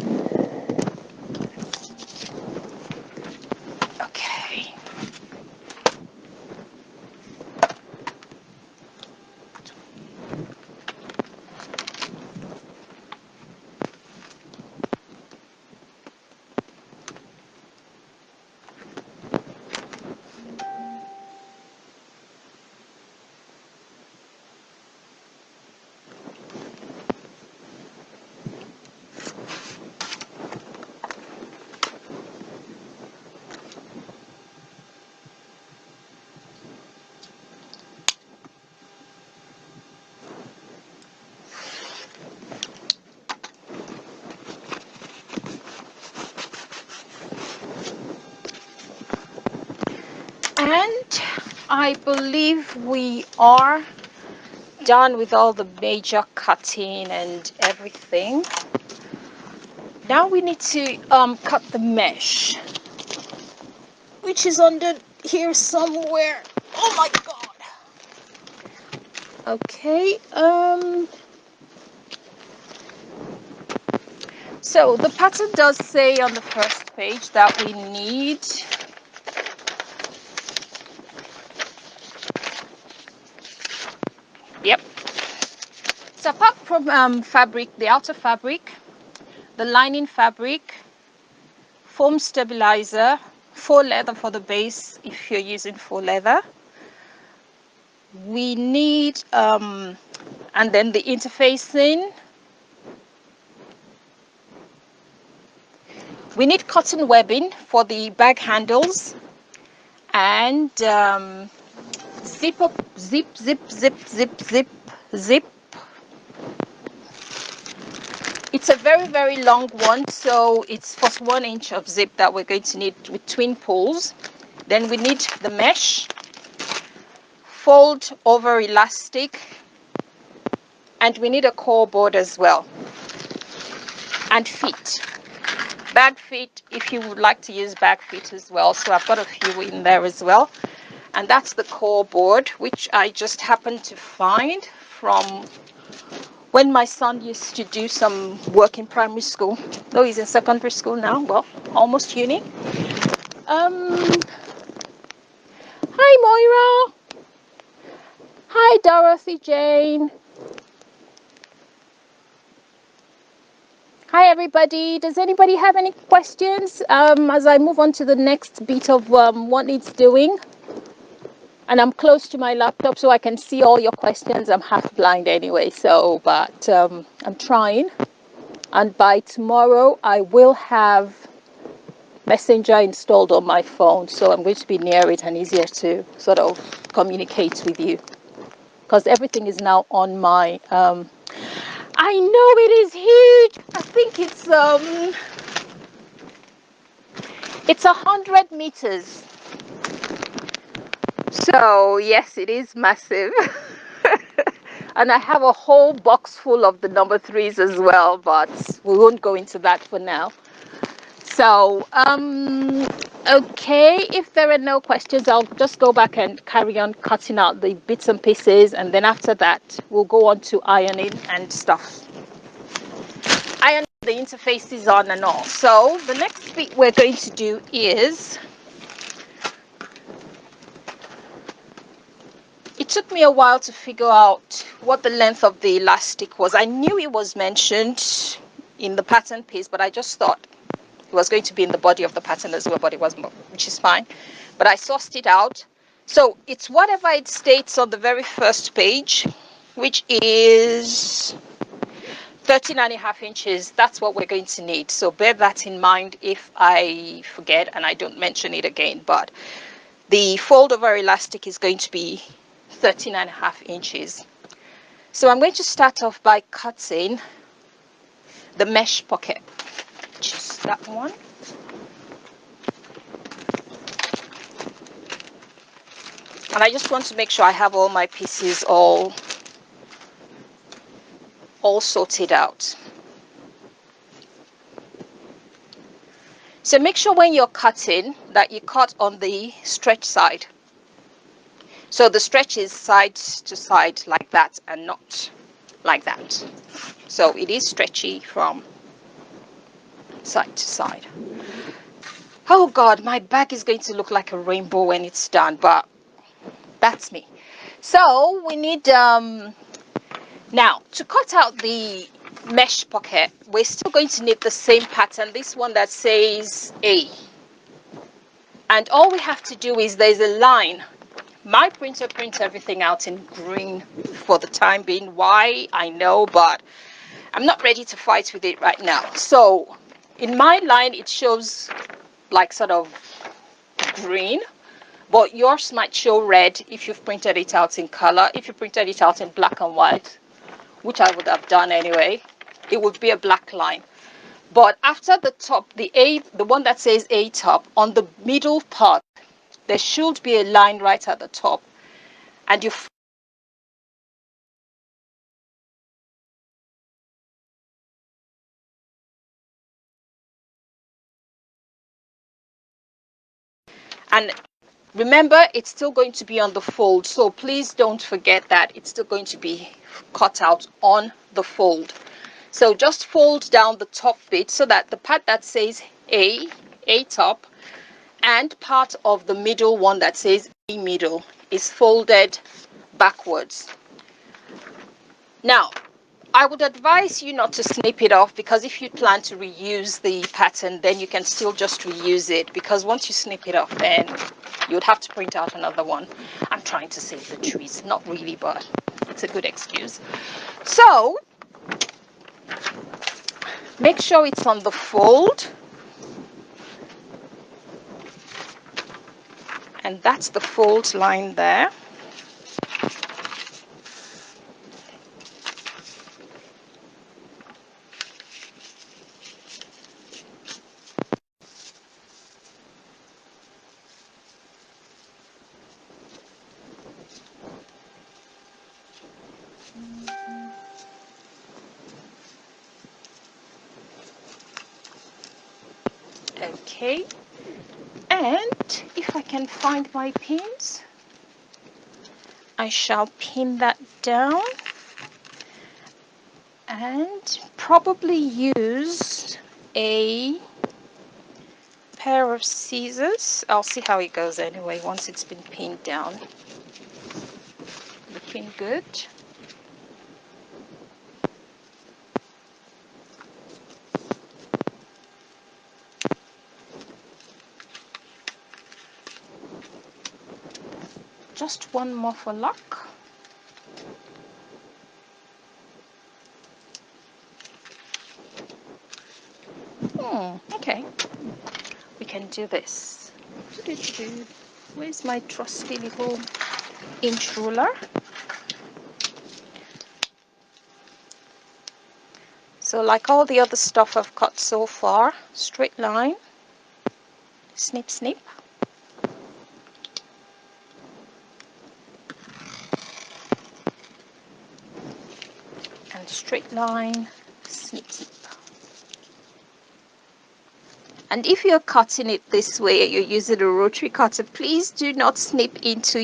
Okay. And I believe we are done with all the major cutting and everything. Now we need to cut the mesh, which is under here somewhere. Oh my god. Okay, so the pattern does say on the first page that we need yep. So apart from fabric, the outer fabric, the lining fabric, foam stabilizer, faux leather for the base if you're using faux leather, we need and then the interfacing, we need cotton webbing for the bag handles, and zip up, zip, zip, zip, zip, zip, zip. It's a very, very long one, so it's first 1 inch of zip that we're going to need with twin pulls. Then we need the mesh, fold over elastic, and we need a core board as well, and feet. Bag feet, if you would like to use bag feet as well. So I've got a few in there as well. And that's the core board, which I just happened to find from when my son used to do some work in primary school. Though he's in secondary school now, well, almost uni. Hi Moira. Hi Dorothy Jane. Hi everybody. Does anybody have any questions as I move on to the next bit of what it's doing? And I'm close to my laptop so I can see all your questions. I'm half blind anyway, so but I'm trying. And by tomorrow I will have Messenger installed on my phone, so I'm going to be near it and easier to sort of communicate with you, because everything is now on my I know it is huge. I think it's 100 meters. So yes, it is massive. And I have a whole box full of the number 3s as well, but we won't go into that for now. So okay, if there are no questions, I'll just go back and carry on cutting out the bits and pieces, and then after that we'll go on to ironing and stuff. Iron the interfaces on and all. So the next bit we're going to do is, it took me a while to figure out what the length of the elastic was. I knew it was mentioned in the pattern piece, but I just thought it was going to be in the body of the pattern as well, but it wasn't, which is fine. But I sourced it out. So it's whatever it states on the very first page, which is 13.5 inches. That's what we're going to need. So bear that in mind if I forget and I don't mention it again. But the fold over elastic is going to be 13.5 inches. So I'm going to start off by cutting the mesh pocket, which is that one. And I just want to make sure I have all my pieces all sorted out. So make sure when you're cutting that you cut on the stretch side. So the stretch is side to side like that and not like that. So it is stretchy from side to side. Oh God, my bag is going to look like a rainbow when it's done, but that's me. So we need now to cut out the mesh pocket, we're still going to need the same pattern, this one that says A. And all we have to do is there's a line. My printer prints everything out in green for the time being. Why? I know, but I'm not ready to fight with it right now. So in my line, it shows like sort of green, but yours might show red if you've printed it out in color. If you printed it out in black and white, which I would have done anyway, it would be a black line. But after the top, the one that says A top, on the middle part, there should be a line right at the top. And and remember, it's still going to be on the fold. So please don't forget that it's still going to be cut out on the fold. So just fold down the top bit so that the part that says A top, and part of the middle one that says A middle is folded backwards. Now, I would advise you not to snip it off, because if you plan to reuse the pattern, then you can still just reuse it, because once you snip it off, then you would have to print out another one. I'm trying to save the trees. Not really, but it's a good excuse. So make sure it's on the fold. And that's the fold line there. Okay. And if I can find my pins, I shall pin that down and probably use a pair of scissors. I'll see how it goes anyway once it's been pinned down. Looking good. Just one more for luck. Okay. We can do this. Where's my trusty little inch ruler? So like all the other stuff I've cut so far, straight line, snip, snip. And straight line, snip, snip. And if you're cutting it this way, you're using a rotary cutter, please do not snip into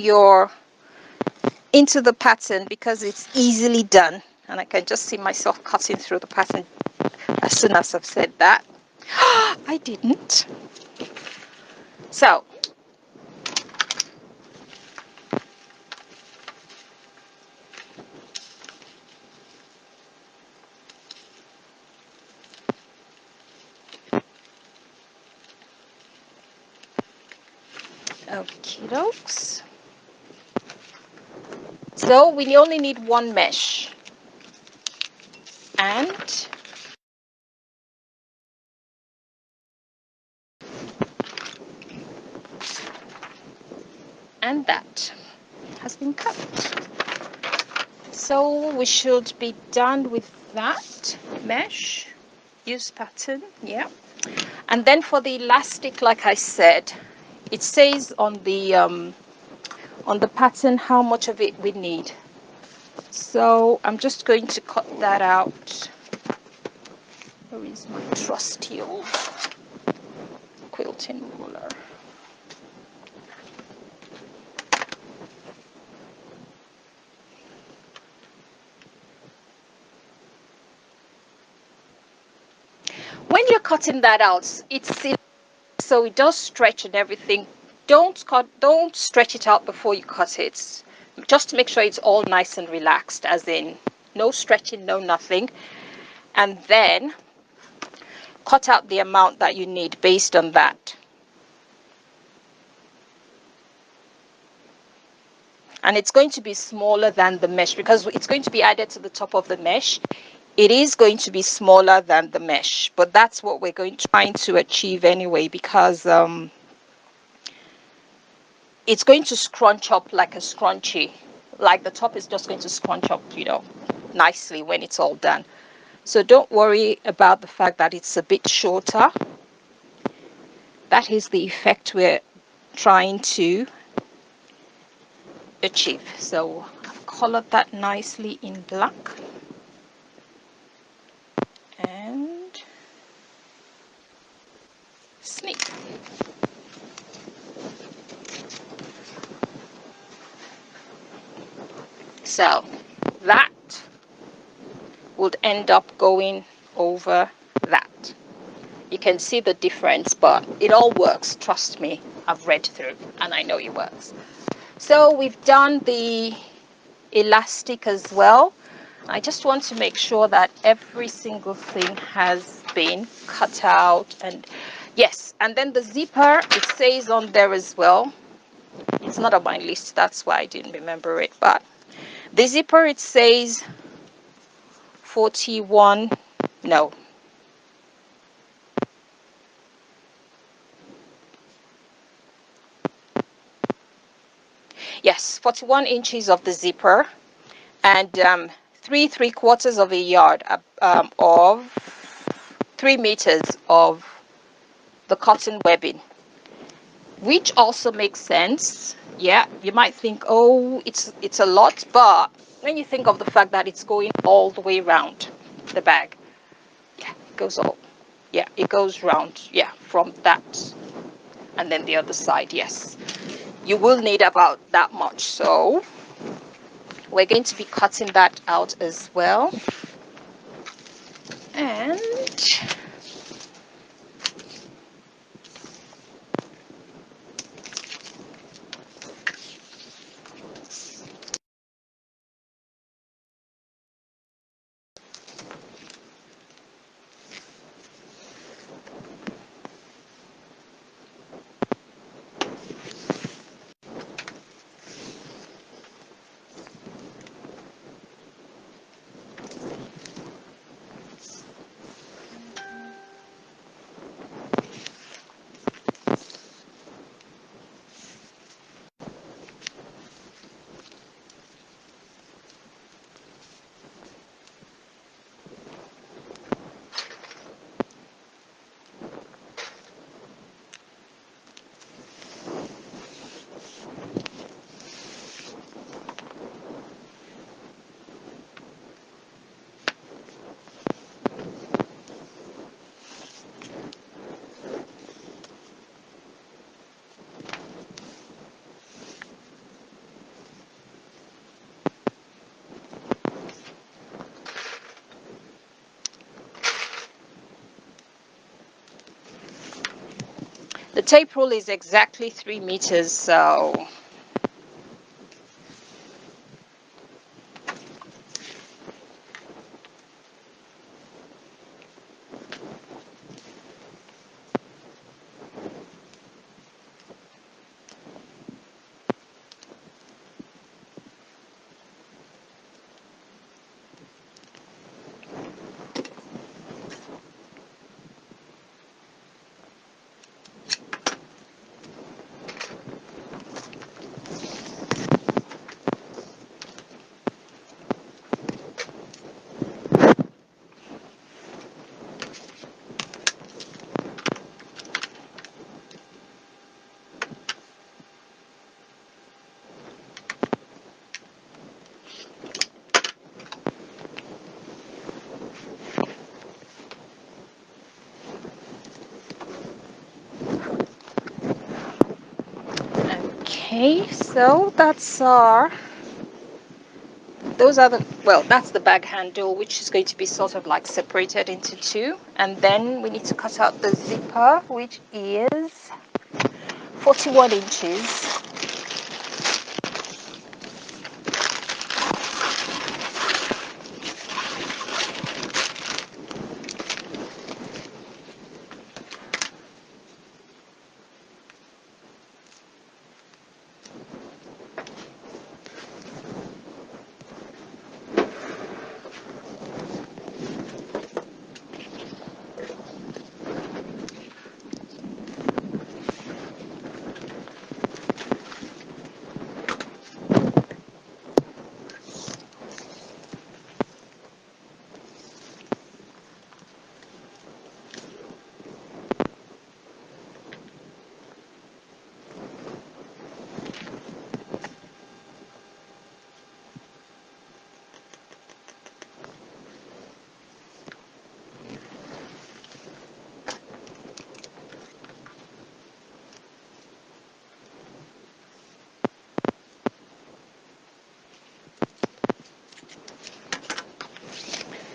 the pattern, because it's easily done. And I can just see myself cutting through the pattern as soon as I've said that. I didn't. So okie dokes. So we only need one mesh. And that has been cut. So we should be done with that mesh. Use pattern, yeah. And then for the elastic, like I said, it says on the pattern how much of it we need. So I'm just going to cut that out. Where is my trusty old quilting ruler? When you're cutting that out, so it does stretch and everything. Don't stretch it out before you cut it. Just to make sure it's all nice and relaxed, as in no stretching, no nothing. And then cut out the amount that you need based on that. And it's going to be smaller than the mesh because it's going to be added to the top of the mesh. It is going to be smaller than the mesh, but that's what we're trying to achieve anyway, because it's going to scrunch up like a scrunchie. Like the top is just going to scrunch up, nicely when it's all done. So don't worry about the fact that it's a bit shorter. That is the effect we're trying to achieve. So I've colored that nicely in black. And snip. So that would end up going over that. You can see the difference, but it all works. Trust me, I've read through and I know it works. So we've done the elastic as well. I just want to make sure that every single thing has been cut out. And yes, and then the zipper, it says on there as well. It's not on my list, that's why I didn't remember it, but the zipper, it says 41, no, yes, 41 inches of the zipper, and 3/3 of a yard of 3 meters of the cotton webbing, which also makes sense. Yeah, you might think, oh, it's a lot, but when you think of the fact that it's going all the way around the bag, yeah, it goes round, yeah, from that, and then the other side. Yes, you will need about that much, so we're going to be cutting that out as well. And the tape rule is exactly 3 meters, so okay. So those are the, well, that's the bag handle, which is going to be sort of like separated into two. And then we need to cut out the zipper, which is 41 inches.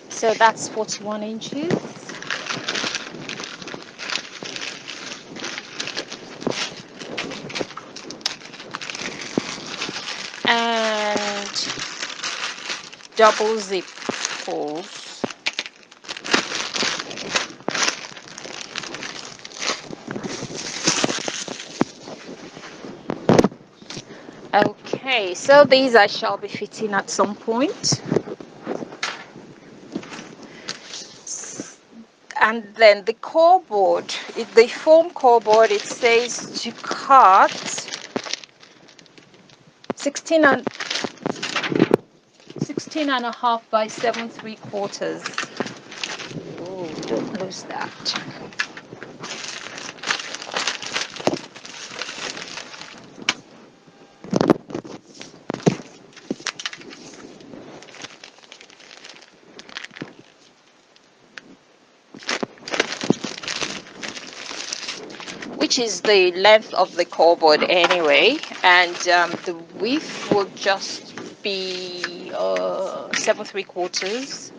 So that's 41 inches. And double zip holes. Okay, so these I shall be fitting at some point. And then the core board, the foam core board, it says to cut 16 and a half by 7¾ Oh, don't lose that. Which is the length of the core board anyway, and the width will just be 7¾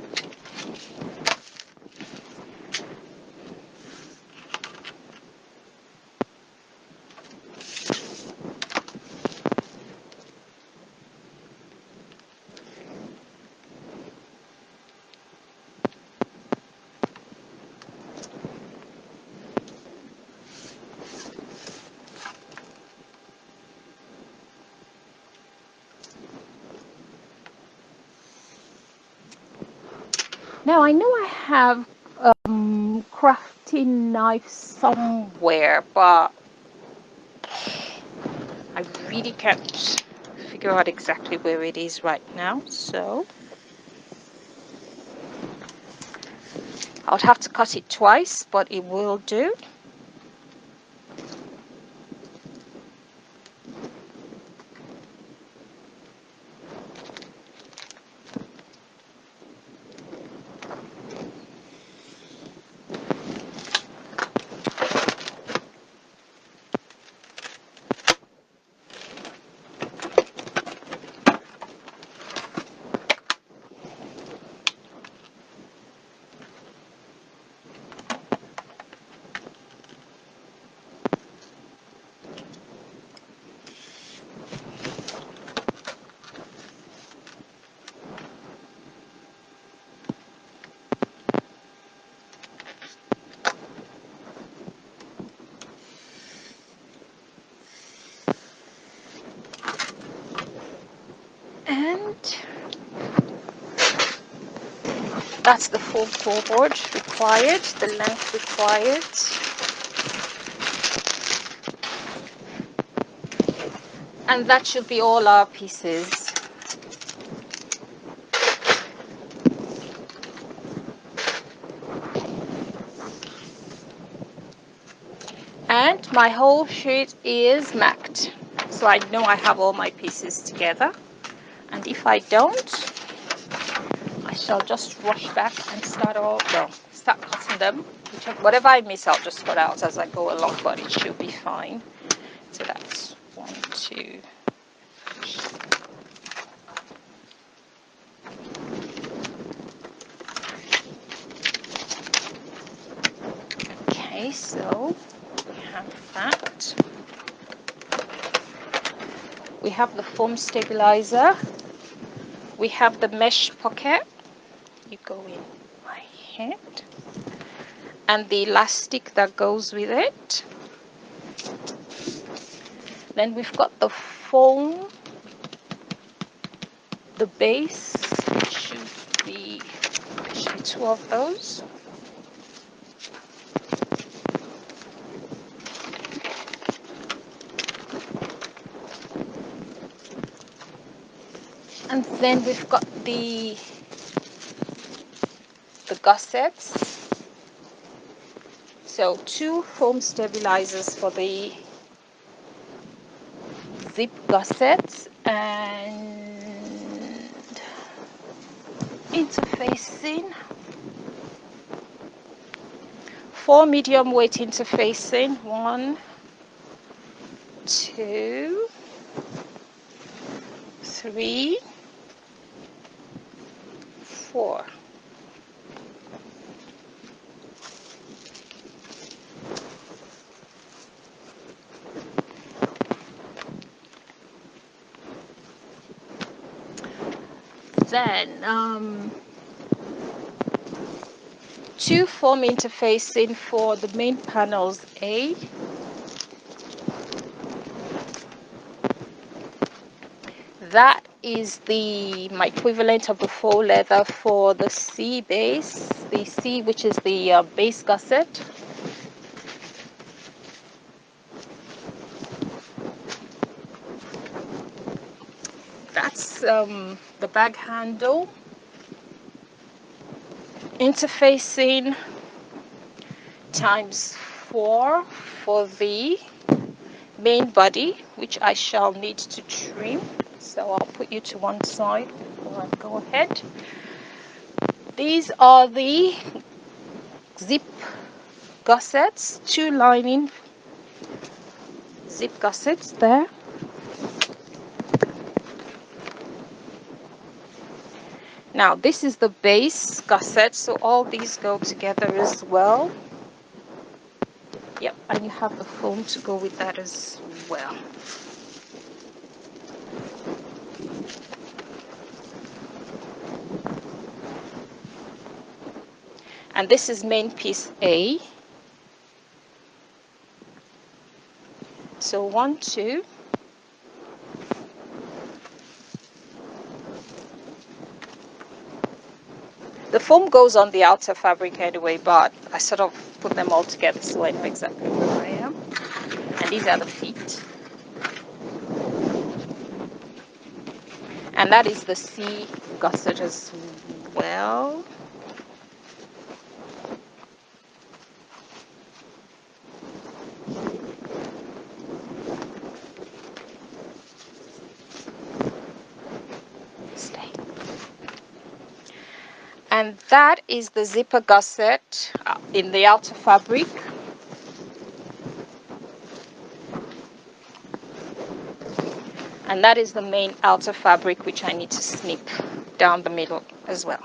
Now I know I have crafting knife somewhere, but I really can't figure out exactly where it is right now, so I would have to cut it twice, but it will do. And that's the full core board required, the length required. And that should be all our pieces. And my whole sheet is marked, so I know I have all my pieces together. And if I don't, I shall just rush back and start cutting them. Whatever I miss, I'll just cut out as I go along, but it should be fine. So that's 1, 2. Okay, so we have that. We have the foam stabilizer. We have the mesh pocket. You go in like here. And the elastic that goes with it. Then we've got the foam, the base, should be actually two of those. And then we've got the gussets. So two foam stabilizers for the zip gussets and interfacing. 4 medium weight interfacing. 1, 2, 3, 4. Then 2 foam interfacing for the main panels A. That is my equivalent of the faux leather for the C base, the C, which is the base gusset. That's the bag handle. Interfacing times 4 for the main body, which I shall need to trim. So I'll put you to one side before I go ahead. These are the zip gussets, 2 lining zip gussets there. Now this is the base gusset, so all these go together as well. Yep, and you have the foam to go with that as well. And this is main piece A. So 1, 2. The foam goes on the outer fabric anyway, but I sort of put them all together so I know exactly where I am. And these are the feet. And that is the C gusset as well. Stay. And that is the zipper gusset in the outer fabric. And that is the main outer fabric, which I need to snip down the middle as well.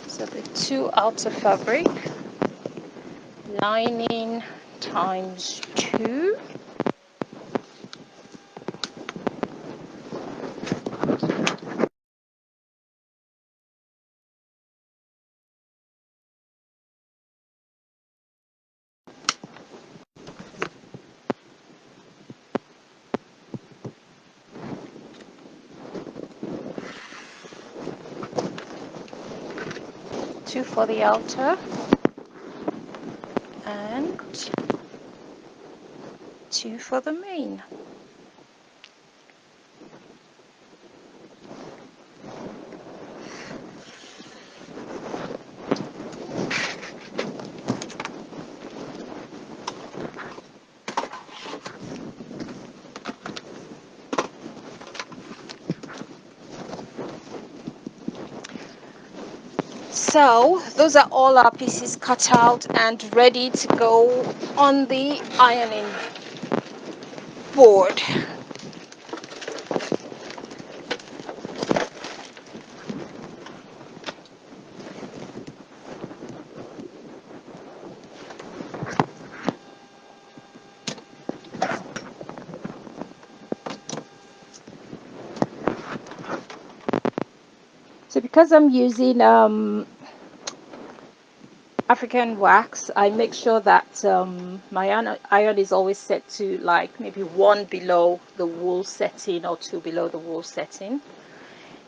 So the 2 outer fabric, lining times 2. Two for the outer and 2 for the main. So those are all our pieces cut out and ready to go on the ironing board. So because I'm using African wax, I make sure that my iron is always set to like maybe 1 below the wool setting or 2 below the wool setting,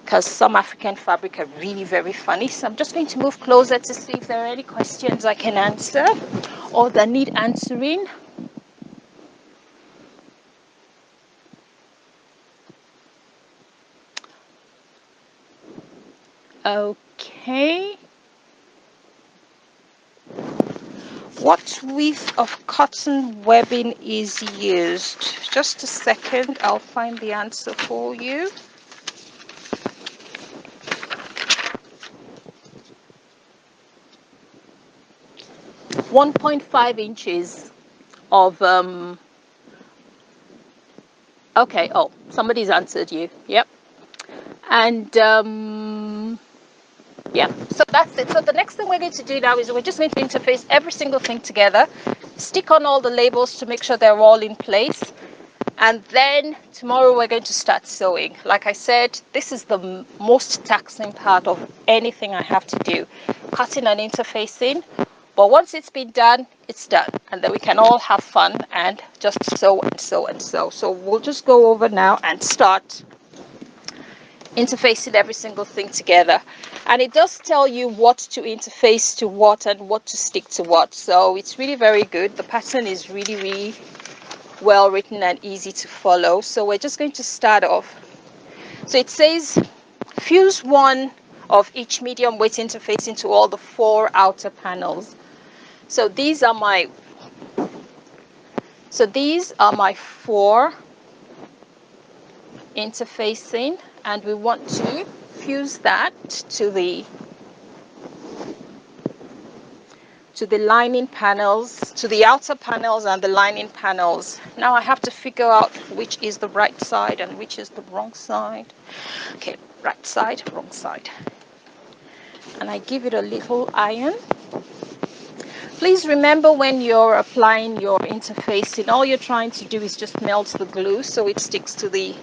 because some African fabric are really very funny. So I'm just going to move closer to see if there are any questions I can answer or that need answering. Okay. What width of cotton webbing is used? Just a second, I'll find the answer for you. 1.5 inches of okay, oh, somebody's answered you. Yep. And yeah, so that's it. So the next thing we're going to do now is we're just going to interface every single thing together, stick on all the labels to make sure they're all in place, and then tomorrow we're going to start sewing. Like I said, this is the most taxing part of anything I have to do, cutting and interfacing. But once it's been done, it's done, and then we can all have fun and just sew and sew and sew. So we'll just go over now and start interfacing every single thing together. And it does tell you what to interface to what and what to stick to what, so it's really very good. The pattern is really well written and easy to follow. So we're just going to start off. So it says fuse 1 of each medium weight interface into all the 4 outer panels. So these are my 4 interfacing, and we want to fuse that to the lining panels, to the outer panels and the lining panels. Now I have to figure out which is the right side and which is the wrong side. Okay, right side, wrong side. And I give it a little iron. Please remember, when you're applying your interfacing, all you're trying to do is just melt the glue so it sticks to the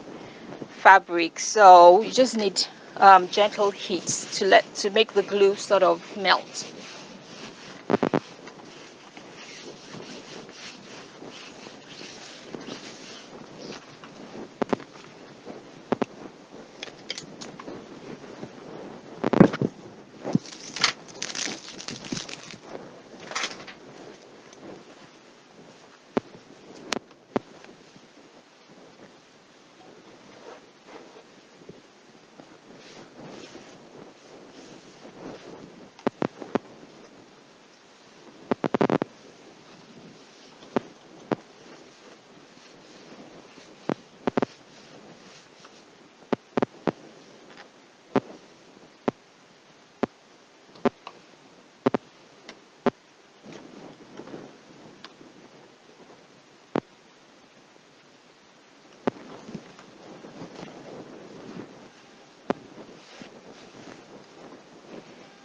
fabric. So you just need gentle heats to make the glue sort of melt.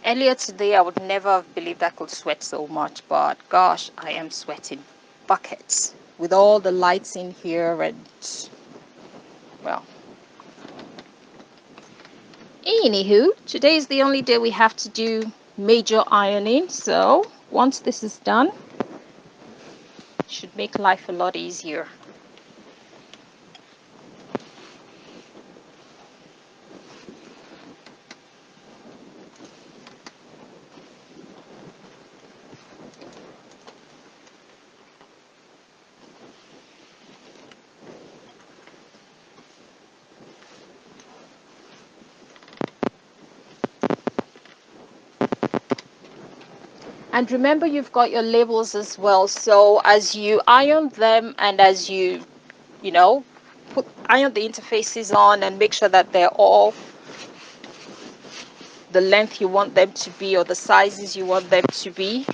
Earlier today, I would never have believed I could sweat so much, but gosh, I am sweating buckets with all the lights in here. And well, anywho, today is the only day we have to do major ironing, so once this is done, it should make life a lot easier. And remember, you've got your labels as well. So as you iron them and as you know, iron the interfaces on and make sure that they're all the length you want them to be or the sizes you want them to be,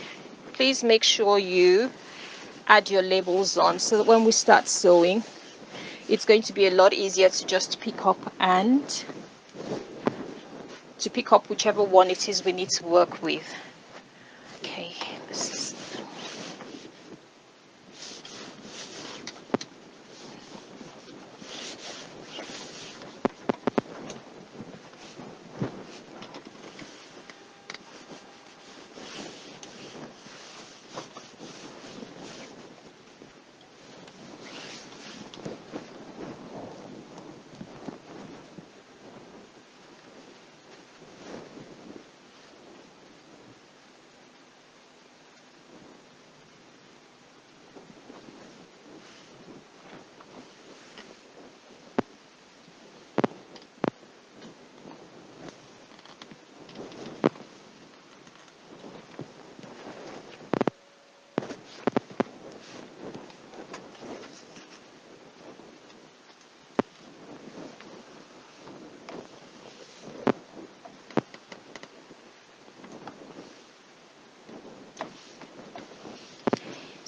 please make sure you add your labels on so that when we start sewing, it's going to be a lot easier to just pick up whichever one it is we need to work with. Okay, this is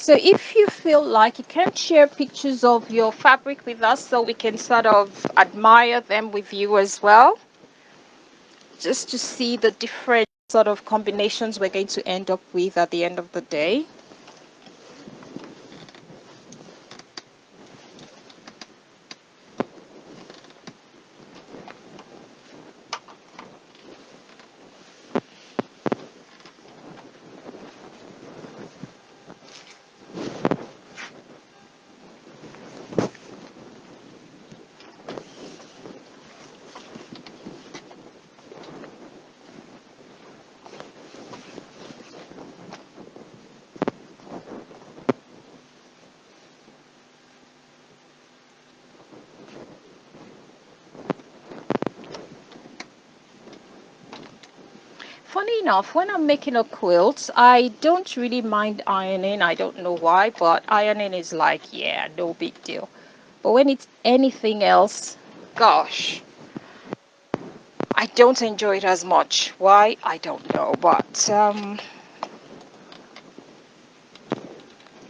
so if you feel like you can share pictures of your fabric with us so we can sort of admire them with you as well, just to see the different sort of combinations we're going to end up with at the end of the day. Funny enough, when I'm making a quilt, I don't really mind ironing. I don't know why, but ironing is like, yeah, no big deal. But when it's anything else, gosh, I don't enjoy it as much. Why? I don't know, but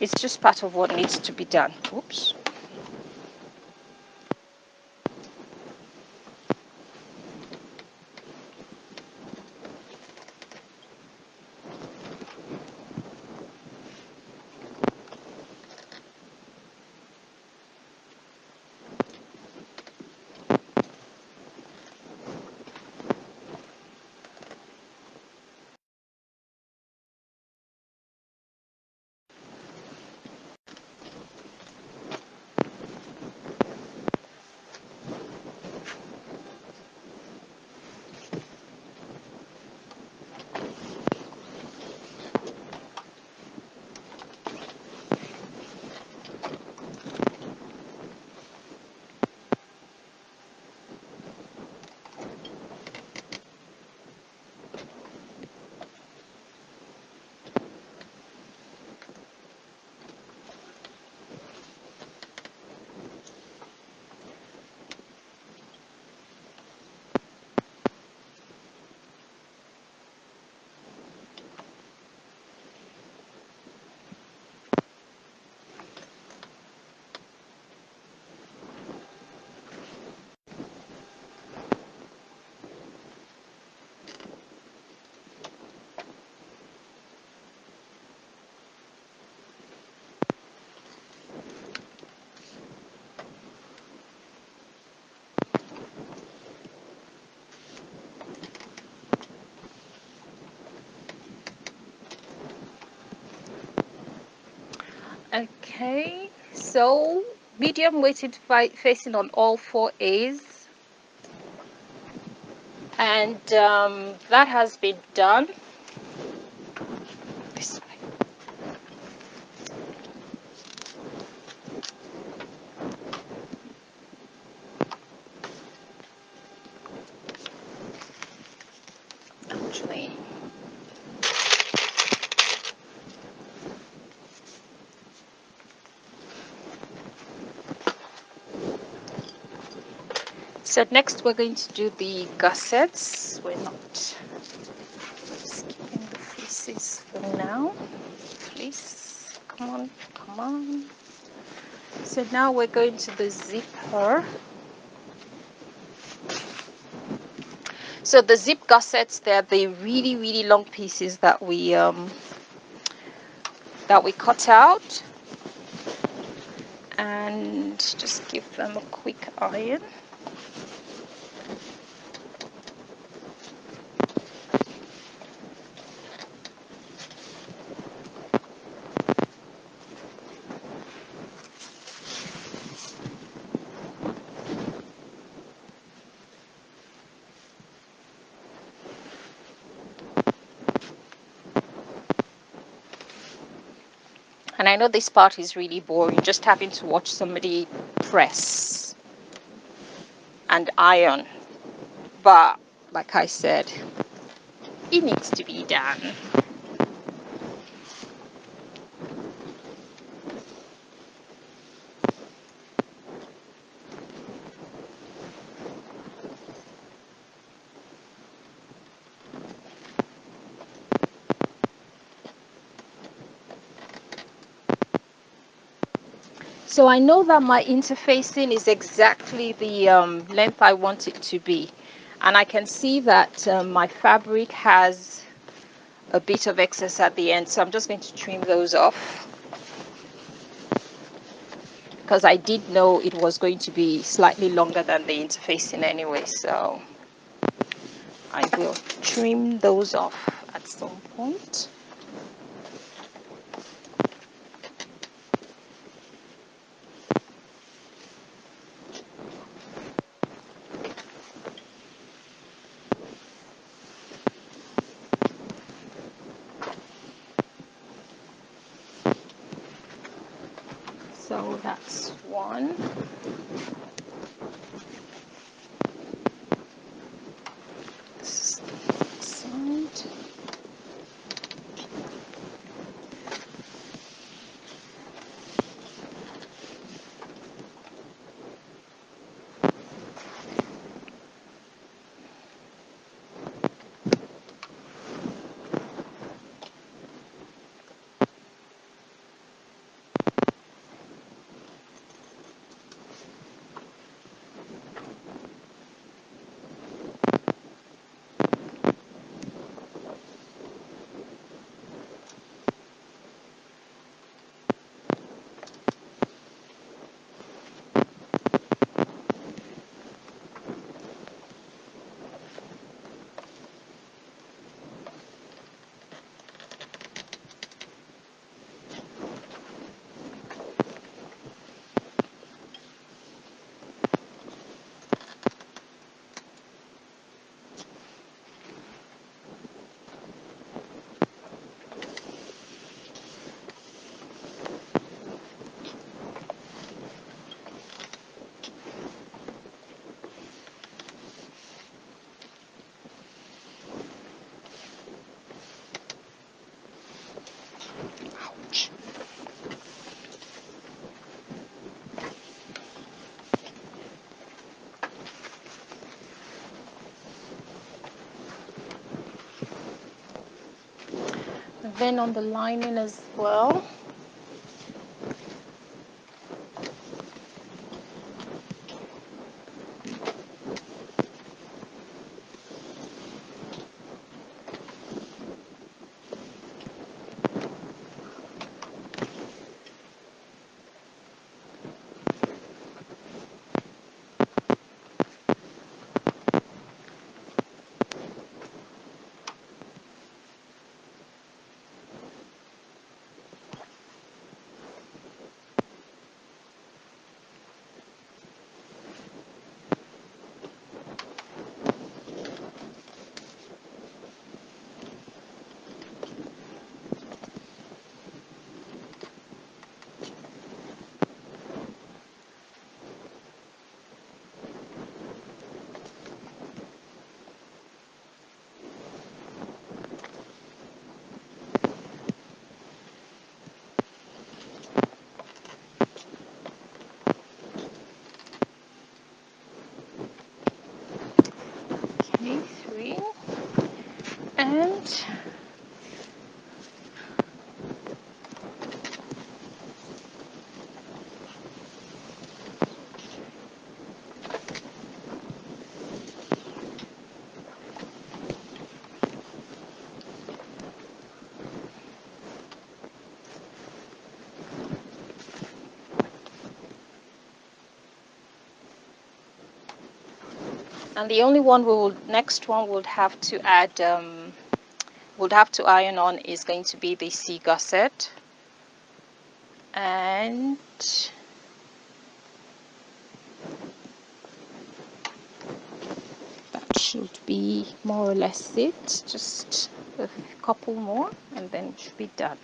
it's just part of what needs to be done. Oops. Okay, so medium weighted facing on all four A's, and that has been done. This way. Actually, So next we're going to do the gussets. We're not skipping the fleeces for now. Fleece, come on, come on. So now we're going to the zipper. So the zip gussets, they're the really long pieces that we cut out, and just give them a quick iron. And I know this part is really boring, just having to watch somebody press and iron. But like I said, it needs to be done. So I know that my interfacing is exactly the length I want it to be. And I can see that my fabric has a bit of excess at the end. So I'm just going to trim those off, because I did know it was going to be slightly longer than the interfacing anyway. So I will trim those off at some point. So that's one. This side. Ouch. And then on the lining as well. And the only one next one would have to add, would have to iron on is going to be the C gusset. And that should be more or less it. Just a couple more and then it should be done.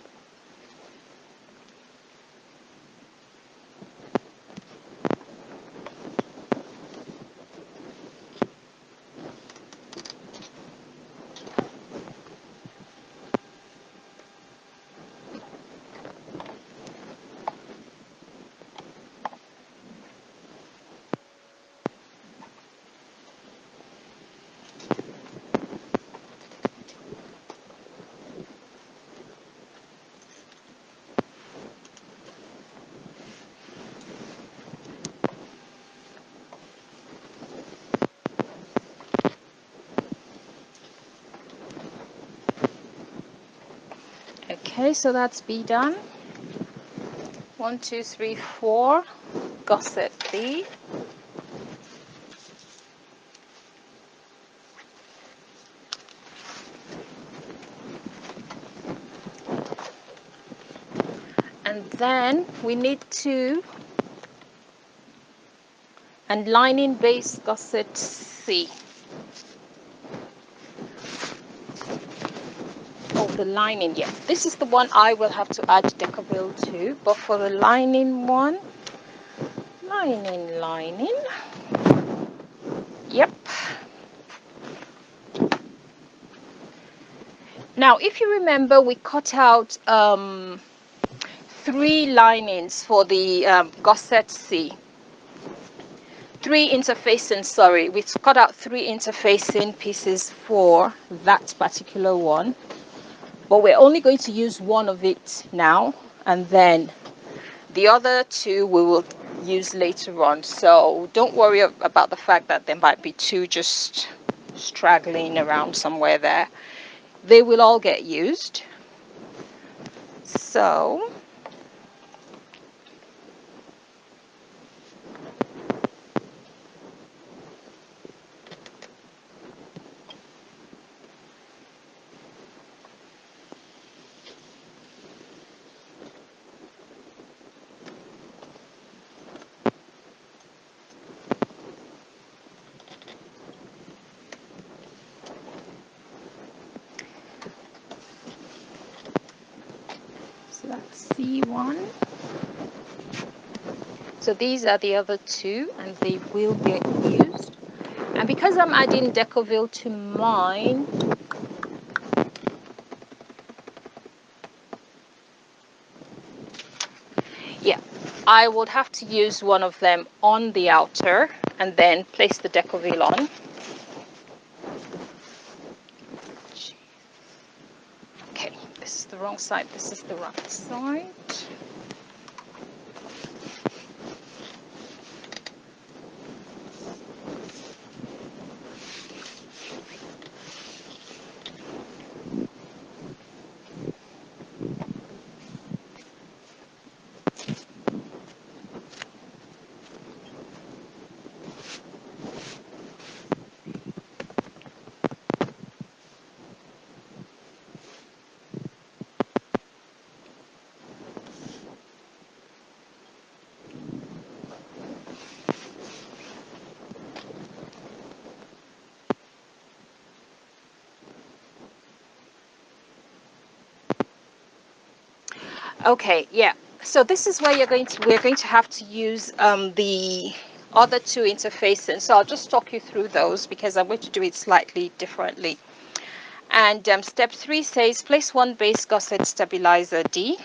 Okay, so that's B done. 1, 2, 3, 4, gusset B. And then we need to, and lining base gusset C. Oh, the lining, yeah. This is the one I will have to add Decaville to, but for the lining one, lining. Yep. Now, if you remember, we cut out 3 linings for the gusset C. 3 interfacing, sorry. We cut out 3 interfacing pieces for that particular one. But we're only going to use one of it now, and then the other 2 we will use later on. So don't worry about the fact that there might be 2 just straggling around somewhere there. They will all get used. So that's C1. So these are the other 2, and they will get used. And because I'm adding Decaville to mine, yeah, I would have to use one of them on the outer and then place the Decaville on. Okay, this is the wrong side, this is the right side. Okay, yeah. So this is where we're going to have to use the other 2 interfaces. So I'll just talk you through those because I'm going to do it slightly differently. And step 3 says place 1 base gusset stabilizer D.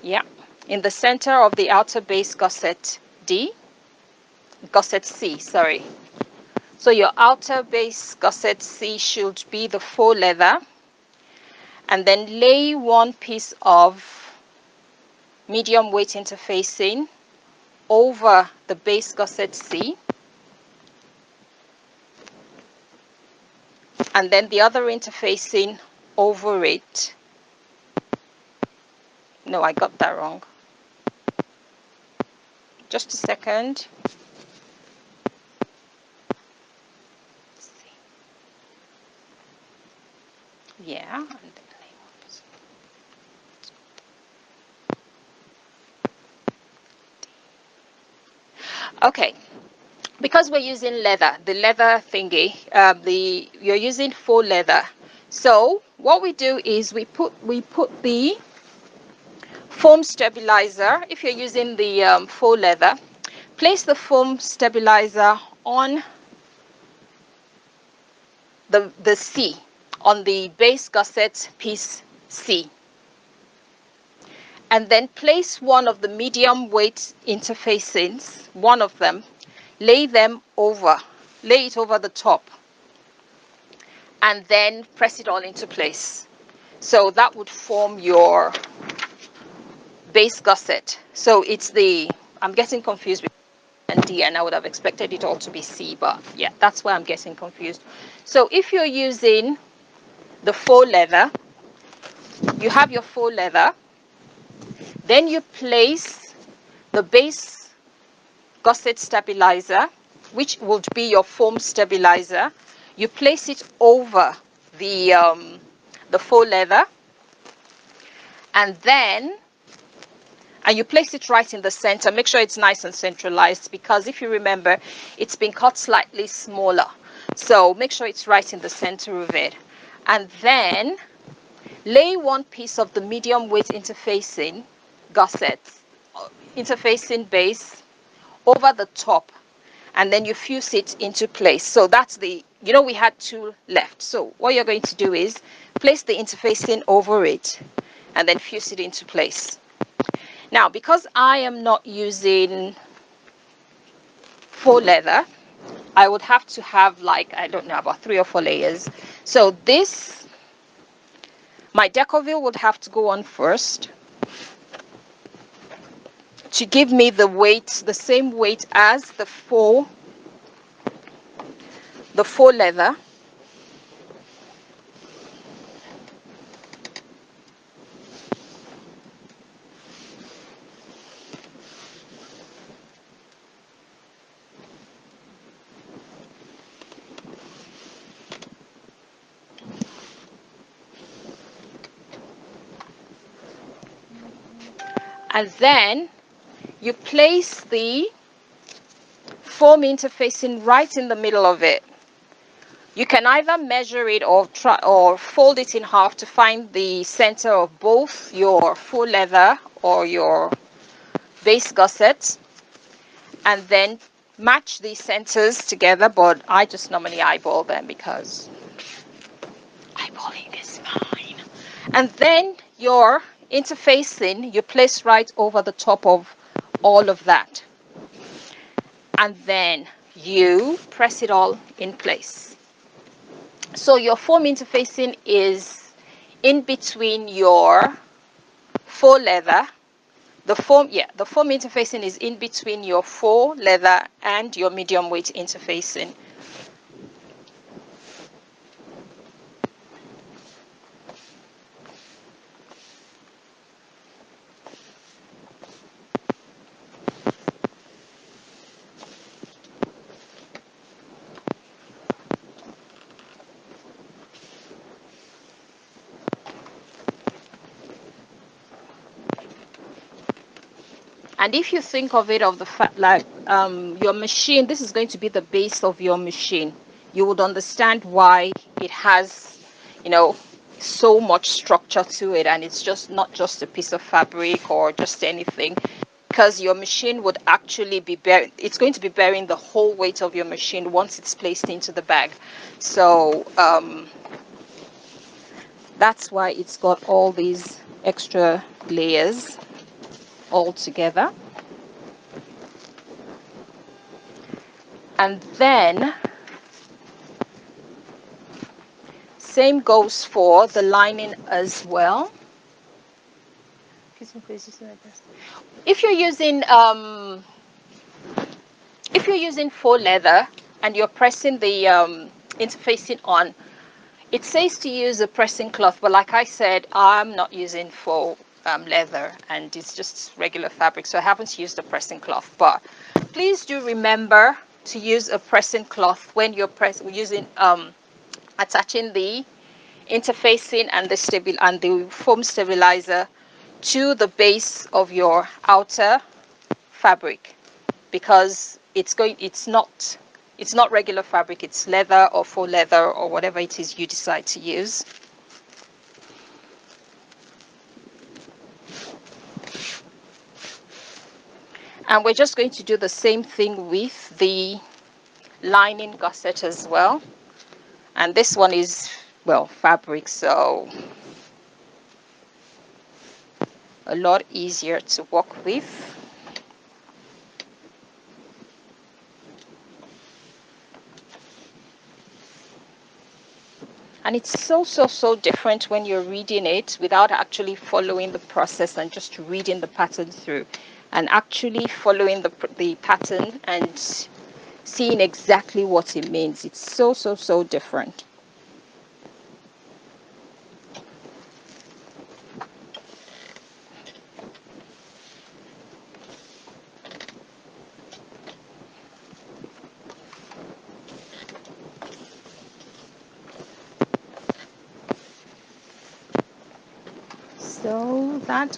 Yeah, in the center of the outer base gusset D. Gusset C, sorry. So your outer base gusset C should be the faux leather, and then lay one piece of medium weight interfacing over the base gusset C, and then the other interfacing over it. No, I got that wrong. Just a second. Yeah. And okay. Because we're using leather, the leather thingy, you're using faux leather. So what we do is we put the foam stabilizer. If you're using the faux leather, place the foam stabilizer on the C, on the base gusset piece C, and then place one of the medium weight interfacings, one of them, lay it over the top, and then press it all into place. So that would form your base gusset. So it's I'm getting confused with and D, and I would have expected it all to be C, but yeah, that's why I'm getting confused. So if you're using the faux leather, you have your faux leather, then you place the base gusset stabilizer, which would be your foam stabilizer. You place it over the faux leather, and you place it right in the center. Make sure it's nice and centralized, because if you remember, it's been cut slightly smaller. So make sure it's right in the center of it. And then lay one piece of the medium weight interfacing gussets, interfacing base, over the top, and then you fuse it into place. So that's we had two left. So what you're going to do is place the interfacing over it and then fuse it into place. Now, because I am not using faux leather, I would have to have, like, I don't know, about 3 or 4 layers. So my Decoville would have to go on first to give me the weight, the same weight as the faux leather. And then you place the foam interfacing right in the middle of it. You can either measure it or fold it in half to find the center of both your faux leather or your base gussets, and then match these centers together. But I just normally eyeball them because eyeballing is fine. And then your interfacing you place right over the top of all of that, and then you press it all in place. So your foam interfacing is in between your faux leather. The foam interfacing is in between your faux leather and your medium weight interfacing. And if you think of it of the fact, like your machine, this is going to be the base of your machine, you would understand why it has, so much structure to it, and it's just not just a piece of fabric or just anything, because your machine would actually be it's going to be bearing the whole weight of your machine once it's placed into the bag. So that's why it's got all these extra layers all together. And then Same goes for the lining as well. If you're using faux leather and you're pressing the interfacing on, it says to use a pressing cloth, but like I said, I'm not using faux leather, and it's just regular fabric, so I haven't used a pressing cloth. But please do remember to use a pressing cloth when you're using attaching the interfacing and the foam stabilizer to the base of your outer fabric, because it's not regular fabric, it's leather or faux leather or whatever it is you decide to use. And we're just going to do the same thing with the lining gusset as well. And this one is, well, fabric, so a lot easier to work with. And it's so different when you're reading it without actually following the process and just reading the pattern through, and actually following the pattern and seeing exactly what it means. It's so different. So that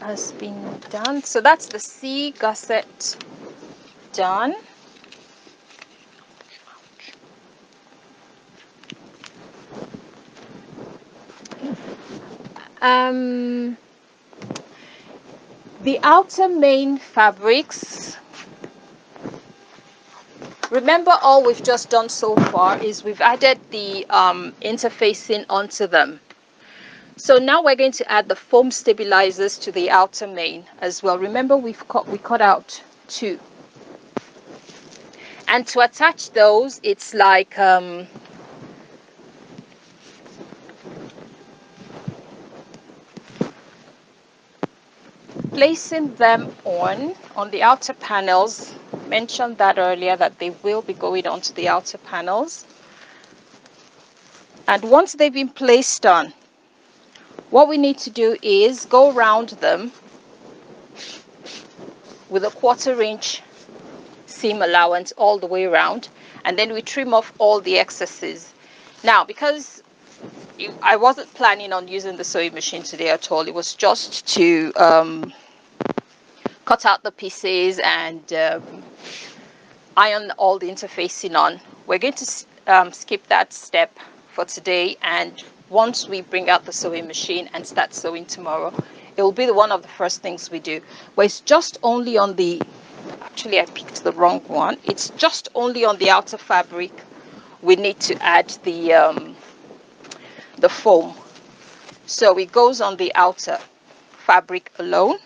has been done. So that's the C gusset done. The outer main fabrics, remember, all we've just done so far is we've added the interfacing onto them. So now we're going to add the foam stabilizers to the outer main as well. Remember, we cut out 2. And to attach those, it's like placing them on the outer panels. Mentioned that earlier, that they will be going onto the outer panels. And once they've been placed on, what we need to do is go around them with a 1/4 inch seam allowance all the way around, and then we trim off all the excesses. Now, because I wasn't planning on using the sewing machine today at all, it was just to cut out the pieces and iron all the interfacing on. We're going to skip that step for today, and once we bring out the sewing machine and start sewing tomorrow, it will be one of the first things we do. But it's just only on the, actually I picked the wrong one, it's just only on the outer fabric we need to add the foam. So it goes on the outer fabric alone,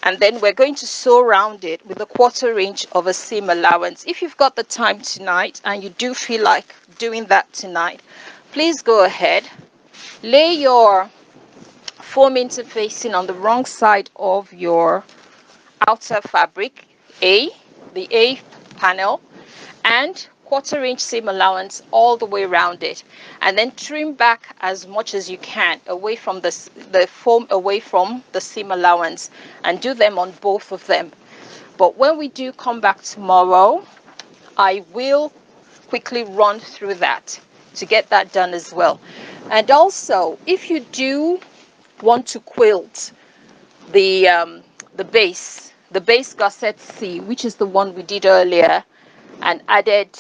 and then we're going to sew around it with a 1/4 inch of a seam allowance. If you've got the time tonight and you do feel like doing that tonight, please go ahead, lay your foam interfacing on the wrong side of your outer fabric, the A panel, and 1/4 inch seam allowance all the way around it, and then trim back as much as you can away from the foam, away from the seam allowance, and do them on both of them. But when we do come back tomorrow, I will quickly run through that to get that done as well. And also, if you do want to quilt the base gusset C, which is the one we did earlier, and added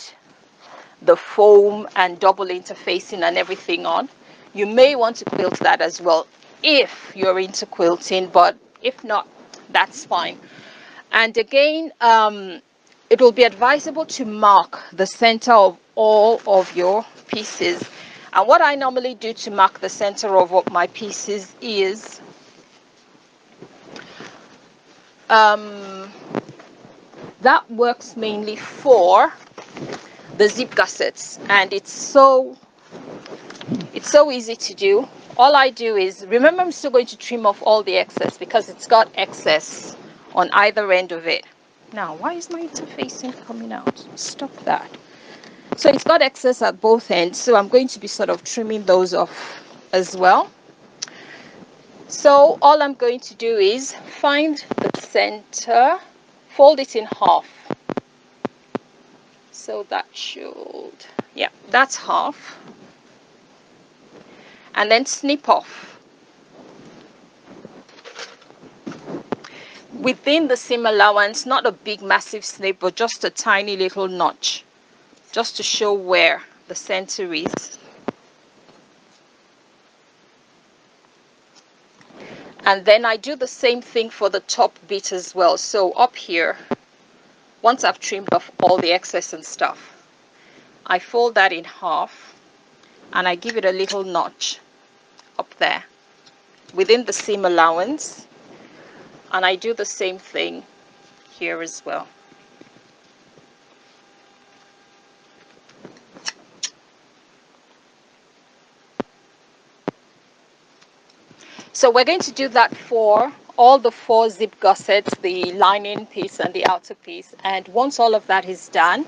the foam and double interfacing and everything on, you may want to quilt that as well if you're into quilting, but if not, that's fine. And again, it will be advisable to mark the center of all of your pieces. And what I normally do to mark the center of what my pieces is that works mainly for the zip gussets, and it's so It's so easy to do. All I do is, remember, I'm still going to trim off all the excess because it's got excess on either end of it. Now, why is my interfacing coming out? Stop that. So it's got excess at both ends, so I'm going to be sort of trimming those off as well. So all I'm going to do is find the center, fold it in half. So that should, yeah, that's half. And then snip off. Within the seam allowance, not a big massive snip, but just a tiny little notch, just to show where the center is. And then I do the same thing for the top bit as well. So up here, once I've trimmed off all the excess and stuff, I fold that in half and I give it a little notch up there within the seam allowance. And I do the same thing here as well. So we're going to do that for all the 4 zip gussets, the lining piece and the outer piece. And once all of that is done,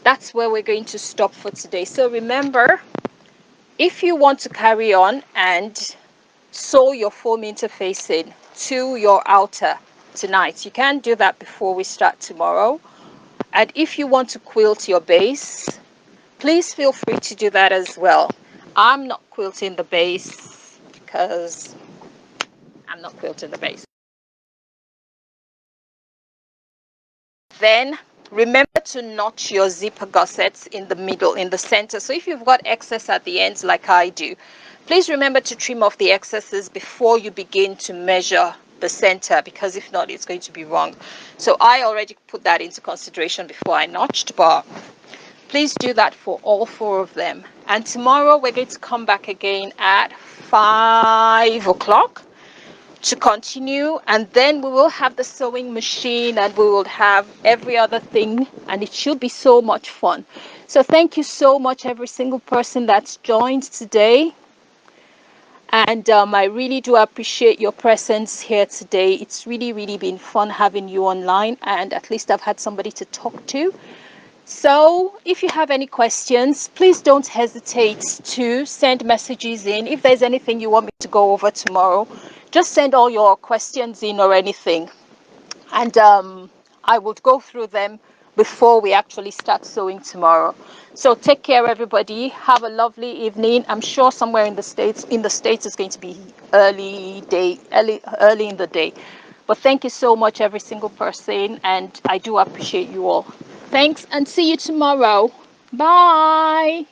that's where we're going to stop for today. So remember, if you want to carry on and sew your foam interfacing to your outer tonight, you can do that before we start tomorrow. And if you want to quilt your base, please feel free to do that as well. I'm not quilting the base because I'm not quilting the base. Then remember to notch your zipper gussets in the middle, in the center. So if you've got excess at the ends like I do, please remember to trim off the excesses before you begin to measure the center, because if not, it's going to be wrong. So I already put that into consideration before I notched, but please do that for all 4 of them. And tomorrow we're going to come back again at 5 o'clock to continue, and then we will have the sewing machine and we will have every other thing, and it should be so much fun. So thank you so much, every single person that's joined today. And I really do appreciate your presence here today. It's really been fun having you online, and at least I've had somebody to talk to. So if you have any questions, please don't hesitate to send messages in. If there's anything you want me to go over tomorrow, just send all your questions in or anything. And I will go through them before we actually start sewing tomorrow. So take care, everybody. Have a lovely evening. I'm sure somewhere in the States it's going to be early in the day. But thank you so much, every single person, and I do appreciate you all. Thanks, and see you tomorrow. Bye.